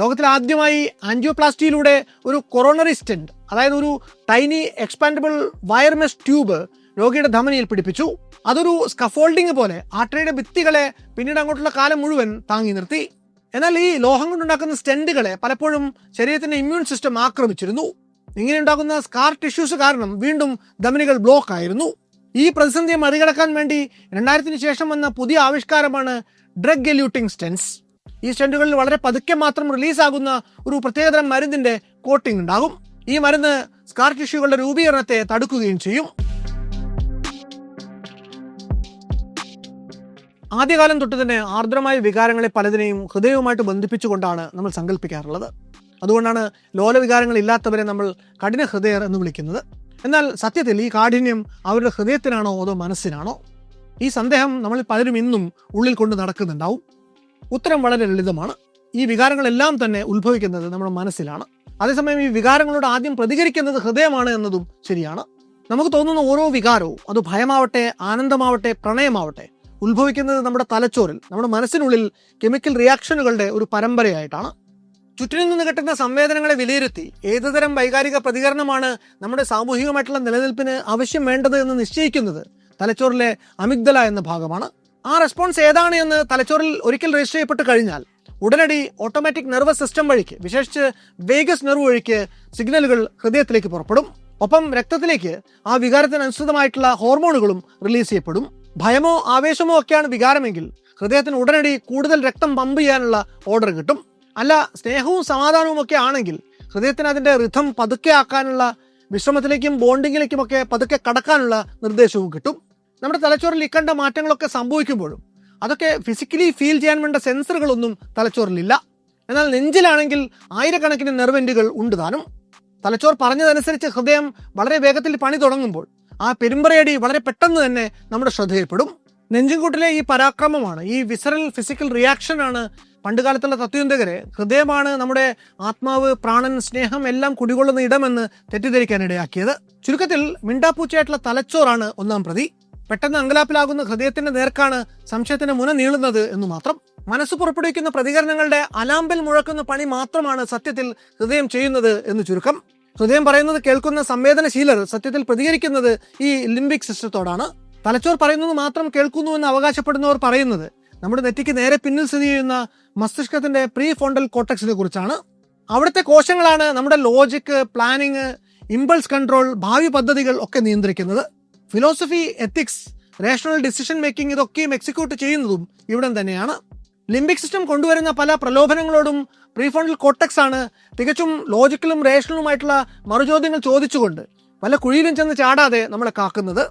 ലോകത്തിൽ ആദ്യമായി ആൻജിയോപ്ലാസ്റ്റിയിലൂടെ ഒരു കൊറോണറി സ്റ്റെന്റ്, അതായത് ഒരു tiny expandable wire mesh tube രോഗിയുടെ ധമനിയിൽ പിടിപ്പിച്ചു. അതൊരു സ്കഫോൾഡിംഗ് പോലെ ആർട്ടറിയുടെ ഭിത്തികളെ പിന്നീട് അങ്ങോട്ടുള്ള കാലം മുഴുവൻ താങ്ങി നിർത്തി. എന്നാൽ ഈ ലോഹം കൊണ്ടുണ്ടാക്കുന്ന സ്റ്റെന്റുകളെ പലപ്പോഴും ശരീരത്തിന്റെ ഇമ്മ്യൂൺ സിസ്റ്റം ആക്രമിച്ചിരുന്നു. ഇങ്ങനെ ഉണ്ടാകുന്ന സ്കാർ ടിഷ്യൂസ് കാരണം വീണ്ടും ധമനികൾ ബ്ലോക്ക് ആയിരുന്നു. ഈ പ്രതിസന്ധിയെ മറികടക്കാൻ വേണ്ടി 2000 ശേഷം വന്ന പുതിയ ആവിഷ്കാരമാണ് ഡ്രഗ് എല്യൂട്ടിംഗ് സ്റ്റെൻസ്. ഈ സ്റ്റെന്റുകളിൽ വളരെ പതുക്കെ മാത്രം റിലീസാകുന്ന ഒരു പ്രത്യേകതരം മരുന്നിന്റെ കോട്ടിംഗ് ഉണ്ടാകും. ഈ മരുന്ന് സ്കാർ ടിഷ്യൂകളുടെ രൂപീകരണത്തെ തടുക്കുകയും ചെയ്യും. ആദ്യകാലം തൊട്ട് തന്നെ ആർദ്രമായ വികാരങ്ങളെ പലതിനെയും ഹൃദയവുമായിട്ട് ബന്ധിപ്പിച്ചുകൊണ്ടാണ് നമ്മൾ സങ്കല്പിക്കാറുള്ളത്. അതുകൊണ്ടാണ് ലോലവികാരങ്ങൾ ഇല്ലാത്തവരെ നമ്മൾ കഠിന ഹൃദയർ എന്ന് വിളിക്കുന്നത്. എന്നാൽ സത്യത്തിൽ ഈ കാഠിന്യം അവരുടെ ഹൃദയത്തിനാണോ അതോ മനസ്സിനാണോ? ഈ സന്ദേഹം നമ്മളിൽ പലരും ഇന്നും ഉള്ളിൽ കൊണ്ട് നടക്കുന്നുണ്ടാവും. ഉത്തരം വളരെ ലളിതമാണ്. ഈ വികാരങ്ങളെല്ലാം തന്നെ ഉത്ഭവിക്കുന്നത് നമ്മുടെ മനസ്സിലാണ്. അതേസമയം ഈ വികാരങ്ങളോട് ആദ്യം പ്രതികരിക്കുന്നത് ഹൃദയമാണ് എന്നതും ശരിയാണ്. നമുക്ക് തോന്നുന്ന ഓരോ വികാരവും, അത് ഭയമാവട്ടെ, ആനന്ദമാവട്ടെ, പ്രണയമാവട്ടെ, ഉത്ഭവിക്കുന്നത് നമ്മുടെ തലച്ചോറിൽ, നമ്മുടെ മനസ്സിനുള്ളിൽ കെമിക്കൽ റിയാക്ഷനുകളുടെ ഒരു പരമ്പരയായിട്ടാണ്. ചുറ്റിനും നിന്ന് കിട്ടുന്ന സംവേദനങ്ങളെ വിലയിരുത്തി ഏതുതരം വൈകാരിക പ്രതികരണമാണ് നമ്മുടെ സാമൂഹികമായിട്ടുള്ള നിലനിൽപ്പിന് ആവശ്യം വേണ്ടത് എന്ന് നിശ്ചയിക്കുന്നത് തലച്ചോറിലെ അമിഗ്ദല എന്ന ഭാഗമാണ്. ആ റെസ്പോൺസ് ഏതാണ് എന്ന് തലച്ചോറിൽ ഒരിക്കൽ രജിസ്റ്റർ ചെയ്യപ്പെട്ട് കഴിഞ്ഞാൽ ഉടനടി ഓട്ടോമാറ്റിക് നെർവസ് സിസ്റ്റം വഴിക്ക്, വിശേഷിച്ച് വേഗസ് നെർവ് വഴിക്ക് സിഗ്നലുകൾ ഹൃദയത്തിലേക്ക് പുറപ്പെടും. ഒപ്പം രക്തത്തിലേക്ക് ആ വികാരത്തിനനുസൃതമായിട്ടുള്ള ഹോർമോണുകളും റിലീസ് ചെയ്യപ്പെടും. ഭയമോ ആവേശമോ ഒക്കെയാണ് വികാരമെങ്കിൽ ഹൃദയത്തിന് ഉടനടി കൂടുതൽ രക്തം പമ്പ് ചെയ്യാനുള്ള ഓർഡർ കിട്ടും. അല്ല, സ്നേഹവും സമാധാനവും ഒക്കെ ആണെങ്കിൽ ഹൃദയത്തിന് അതിൻ്റെ റിഥം പതുക്കെ ആക്കാനുള്ള, വിശ്രമത്തിലേക്കും ബോണ്ടിങ്ങിലേക്കുമൊക്കെ പതുക്കെ കടക്കാനുള്ള നിർദ്ദേശവും കിട്ടും. നമ്മുടെ തലച്ചോറിൽ ഇക്കണ്ട മാറ്റങ്ങളൊക്കെ സംഭവിക്കുമ്പോഴും അതൊക്കെ ഫിസിക്കലി ഫീൽ ചെയ്യാൻ വേണ്ട സെൻസറുകളൊന്നും തലച്ചോറിലില്ല. എന്നാൽ നെഞ്ചിലാണെങ്കിൽ ആയിരക്കണക്കിന് നെർവെൻറ്റുകൾ ഉണ്ട് താനും. തലച്ചോർ പറഞ്ഞതനുസരിച്ച് ഹൃദയം വളരെ വേഗത്തിൽ പണി തുടങ്ങുമ്പോൾ ആ പെരുമ്പറയടി വളരെ പെട്ടെന്ന് തന്നെ നമ്മുടെ ശ്രദ്ധയിൽപ്പെടും. നെഞ്ചുംകൂട്ടിലെ ഈ പരാക്രമമാണ്, ഈ വിസറൽ ഫിസിക്കൽ റിയാക്ഷനാണ് പണ്ടുകാലത്തുള്ള തത്വചിന്തകരെ ഹൃദയമാണ് നമ്മുടെ ആത്മാവ്, പ്രാണൻ, സ്നേഹം എല്ലാം കുടികൊള്ളുന്ന ഇടമെന്ന് തെറ്റിദ്ധരിക്കാനിടയാക്കിയത്. ചുരുക്കത്തിൽ മിണ്ടാപ്പൂച്ചയായിട്ടുള്ള തലച്ചോറാണ് ഒന്നാം പ്രതി. പെട്ടെന്ന് അങ്കലാപ്പിലാകുന്ന ഹൃദയത്തിന്റെ നേർക്കാണ് സംശയത്തിന്റെ മുന നീളുന്നത് എന്ന് മാത്രം. മനസ്സ് പുറപ്പെടുവിക്കുന്ന പ്രതികരണങ്ങളുടെ അലാമ്പൽ മുഴക്കുന്ന പണി മാത്രമാണ് സത്യത്തിൽ ഹൃദയം ചെയ്യുന്നത് എന്ന് ചുരുക്കം. ഹൃദയം പറയുന്നത് കേൾക്കുന്ന സംവേദനശീലർ സത്യത്തിൽ പ്രതികരിക്കുന്നത് ഈ ലിംബിക് സിസ്റ്റത്തോടാണ്. തലച്ചോർ പറയുന്നത് മാത്രം കേൾക്കുന്നു എന്ന് അവകാശപ്പെടുന്നവർ പറയുന്നത് നമ്മുടെ നെറ്റിക്ക് നേരെ പിന്നിൽ സ്ഥിതി ചെയ്യുന്ന മസ്തിഷ്കത്തിന്റെ പ്രീ ഫ്രോണ്ടൽ കോർട്ടക്സിനെ കുറിച്ചാണ്. അവിടുത്തെ കോശങ്ങളാണ് നമ്മുടെ ലോജിക്ക്, പ്ലാനിങ്, ഇമ്പൾസ് കൺട്രോൾ, ഭാവി പദ്ധതികൾ ഒക്കെ നിയന്ത്രിക്കുന്നത്. Philosophy, ethics, rational decision making ഇതൊക്കെയും എക്സിക്യൂട്ട് ചെയ്യുന്നതും ഇവിടം തന്നെയാണ്. ലിംബിക് സിസ്റ്റം കൊണ്ടുവരുന്ന പല പ്രലോഭനങ്ങളോടും പ്രീഫ്രോണ്ടൽ കോർട്ടക്സ് ആണ് തികച്ചും ലോജിക്കലും റേഷണലുമായിട്ടുള്ള മറുചോദ്യങ്ങൾ ചോദിച്ചുകൊണ്ട് പല കുഴിയിലും ചെന്ന് ചാടാതെ നമ്മളെ കാക്കുന്നത്.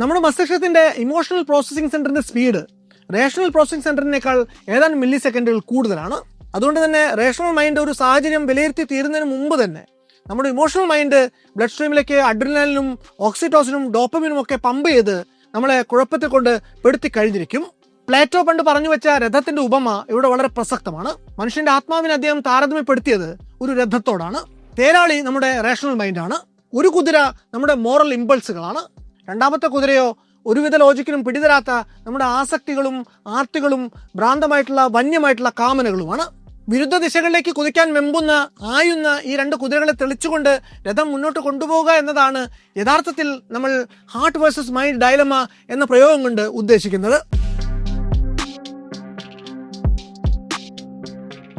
നമ്മുടെ മസ്തിഷ്കത്തിന്റെ ഇമോഷണൽ പ്രോസസ്സിംഗ് സെന്ററിന്റെ സ്പീഡ് റേഷണൽ പ്രോസസ്സിംഗ് സെന്ററിനേക്കാൾ ഏതാനും മില്ലി സെക്കൻഡുകൾ കൂടുതലാണ്. അതുകൊണ്ട് തന്നെ റേഷണൽ മൈൻഡ് ഒരു സാഹചര്യം വിലയിരുത്തി തീരുന്നതിന് മുമ്പ് തന്നെ നമ്മുടെ ഇമോഷണൽ മൈൻഡ് ബ്ലഡ് സ്ട്രീമിലേക്ക് അഡ്രിനാലിനും ഓക്സിറ്റോസിനും ഡോപ്പമിനും ഒക്കെ പമ്പ് ചെയ്ത് നമ്മളെ കുഴപ്പത്തിൽ കൊണ്ട് പെടുത്തി കഴിഞ്ഞിരിക്കും. പ്ലേറ്റോ പണ്ട് പറഞ്ഞു വെച്ച രഥത്തിന്റെ ഉപമ ഇവിടെ വളരെ പ്രസക്തമാണ്. മനുഷ്യന്റെ ആത്മാവിനെ അദ്ദേഹം താരതമ്യപ്പെടുത്തിയത് ഒരു രഥത്തോടാണ്. തേരാളി നമ്മുടെ റേഷണൽ മൈൻഡാണ്. ഒരു കുതിര നമ്മുടെ മോറൽ ഇമ്പൾസുകളാണ്. രണ്ടാമത്തെ കുതിരയോ ഒരുവിധ ലോജിക്കിനും പിടിതരാത്ത നമ്മുടെ ആസക്തികളും ആർത്തികളും ഭ്രാന്തമായിട്ടുള്ള വന്യമായിട്ടുള്ള കാമനകളുമാണ്. വിരുദ്ധ ദിശകളിലേക്ക് കുതിക്കാൻ വെമ്പുന്ന ആയുന്ന ഈ രണ്ട് കുതിരകളെ തെളിച്ചുകൊണ്ട് രഥം മുന്നോട്ട് കൊണ്ടുപോവുക എന്നതാണ് യഥാർത്ഥത്തിൽ നമ്മൾ ഹാർട്ട് വേഴ്സസ് മൈൻഡ് ഡയലമ എന്ന പ്രയോഗം കൊണ്ട് ഉദ്ദേശിക്കുന്നത്.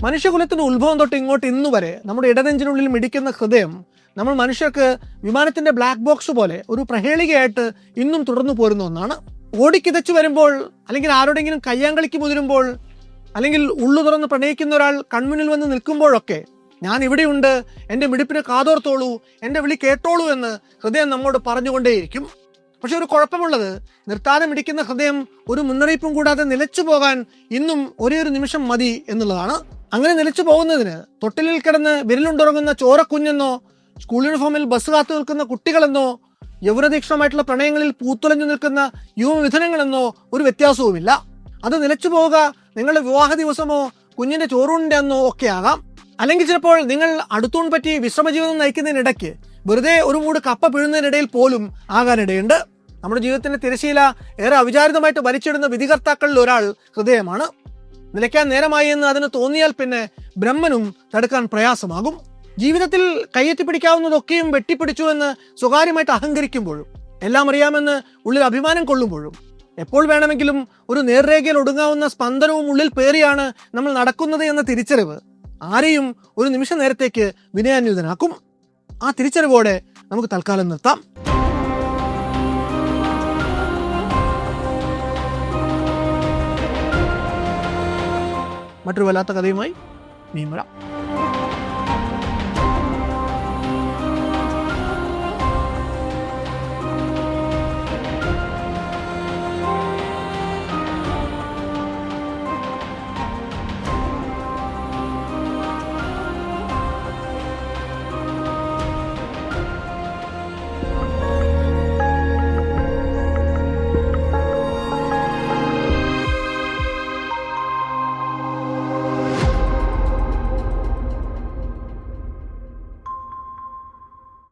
മനുഷ്യകുലത്തിന് ഉത്ഭവം തൊട്ട് ഇങ്ങോട്ട് ഇന്നുവരെ നമ്മുടെ ഇടനെഞ്ചിനുള്ളിൽ മിടിക്കുന്ന ഹൃദയം നമ്മൾ മനുഷ്യർക്ക് വിമാനത്തിന്റെ ബ്ലാക്ക് ബോക്സ് പോലെ ഒരു പ്രഹേളികയായിട്ട് ഇന്നും തുടർന്നു പോരുന്ന ഒന്നാണ്. ഓടിക്കിതച്ചു വരുമ്പോൾ, അല്ലെങ്കിൽ ആരോടെങ്കിലും കയ്യാങ്കളിക്ക് മുതിരുമ്പോൾ, അല്ലെങ്കിൽ ഉള്ളു തുറന്ന് പ്രണയിക്കുന്ന ഒരാൾ കൺമുന്നിൽ വന്ന് നിൽക്കുമ്പോഴൊക്കെ ഞാൻ ഇവിടെയുണ്ട്, എൻ്റെ മിടിപ്പിന് കാതോർത്തോളൂ, എൻ്റെ വിളി കേട്ടോളൂ എന്ന് ഹൃദയം നമ്മോട് പറഞ്ഞുകൊണ്ടേയിരിക്കും. പക്ഷെ ഒരു കുഴപ്പമുള്ളത്, നിർത്താതെ മിടിക്കുന്ന ഹൃദയം ഒരു മുന്നറിയിപ്പും കൂടാതെ നിലച്ചു പോകാൻ ഇന്നും ഒരേ ഒരു നിമിഷം മതി എന്നുള്ളതാണ്. അങ്ങനെ നിലച്ചു പോകുന്നതിന് തൊട്ടിലിൽ കിടന്ന് വിരലുണ്ടുറങ്ങുന്ന ചോരക്കുഞ്ഞെന്നോ സ്കൂൾ യൂണിഫോമിൽ ബസ് കാത്തു നിൽക്കുന്ന കുട്ടികളെന്നോ യൗവനതീക്ഷ്ണമായിട്ടുള്ള പ്രണയങ്ങളിൽ പൂത്തുലഞ്ഞു നിൽക്കുന്ന യുവമിഥുനങ്ങളെന്നോ ഒരു വ്യത്യാസവുമില്ല. അത് നിലച്ചു പോവുക നിങ്ങളുടെ വിവാഹ ദിവസമോ കുഞ്ഞിന്റെ ചോറൂണിന്റെ അന്നോ ഒക്കെ ആകാം. അല്ലെങ്കിൽ ചിലപ്പോൾ നിങ്ങൾ അടുത്തൂൺ പറ്റി വിശ്രമജീവിതം നയിക്കുന്നതിനിടയ്ക്ക് വെറുതെ ഒരു മൂട് കപ്പ പിഴുന്നതിനിടയിൽ പോലും ആകാനിടയുണ്ട്. നമ്മുടെ ജീവിതത്തിന്റെ തിരശീല ഏറെ അവിചാരിതമായിട്ട് വലിച്ചിടുന്ന വിധികർത്താക്കളിൽ ഒരാൾ ഹൃദയമാണ്. നിലയ്ക്കാൻ നേരമായി എന്ന് അതിന് തോന്നിയാൽ പിന്നെ ബ്രഹ്മനും തടുക്കാൻ പ്രയാസമാകും. ജീവിതത്തിൽ കയ്യെത്തിപ്പിടിക്കാവുന്നതൊക്കെയും വെട്ടിപ്പിടിച്ചു എന്ന് സ്വകാര്യമായിട്ട് അഹങ്കരിക്കുമ്പോഴും എല്ലാം അറിയാമെന്ന് ഉള്ളിൽ അഭിമാനം കൊള്ളുമ്പോഴും എപ്പോൾ വേണമെങ്കിലും ഒരു നേർരേഖയിൽ ഒടുങ്ങാവുന്ന സ്പന്ദനവും ഉള്ളിൽ പേറിയാണ് നമ്മൾ നടക്കുന്നത് എന്ന തിരിച്ചറിവ് ആരെയും ഒരു നിമിഷ നേരത്തേക്ക് വിനയാന്വിതനാക്കും. ആ തിരിച്ചറിവോടെ നമുക്ക് തൽക്കാലം നിർത്താം. മറ്റൊരു വല്ലാത്ത കഥയുമായി വീണ്ടും വരാം.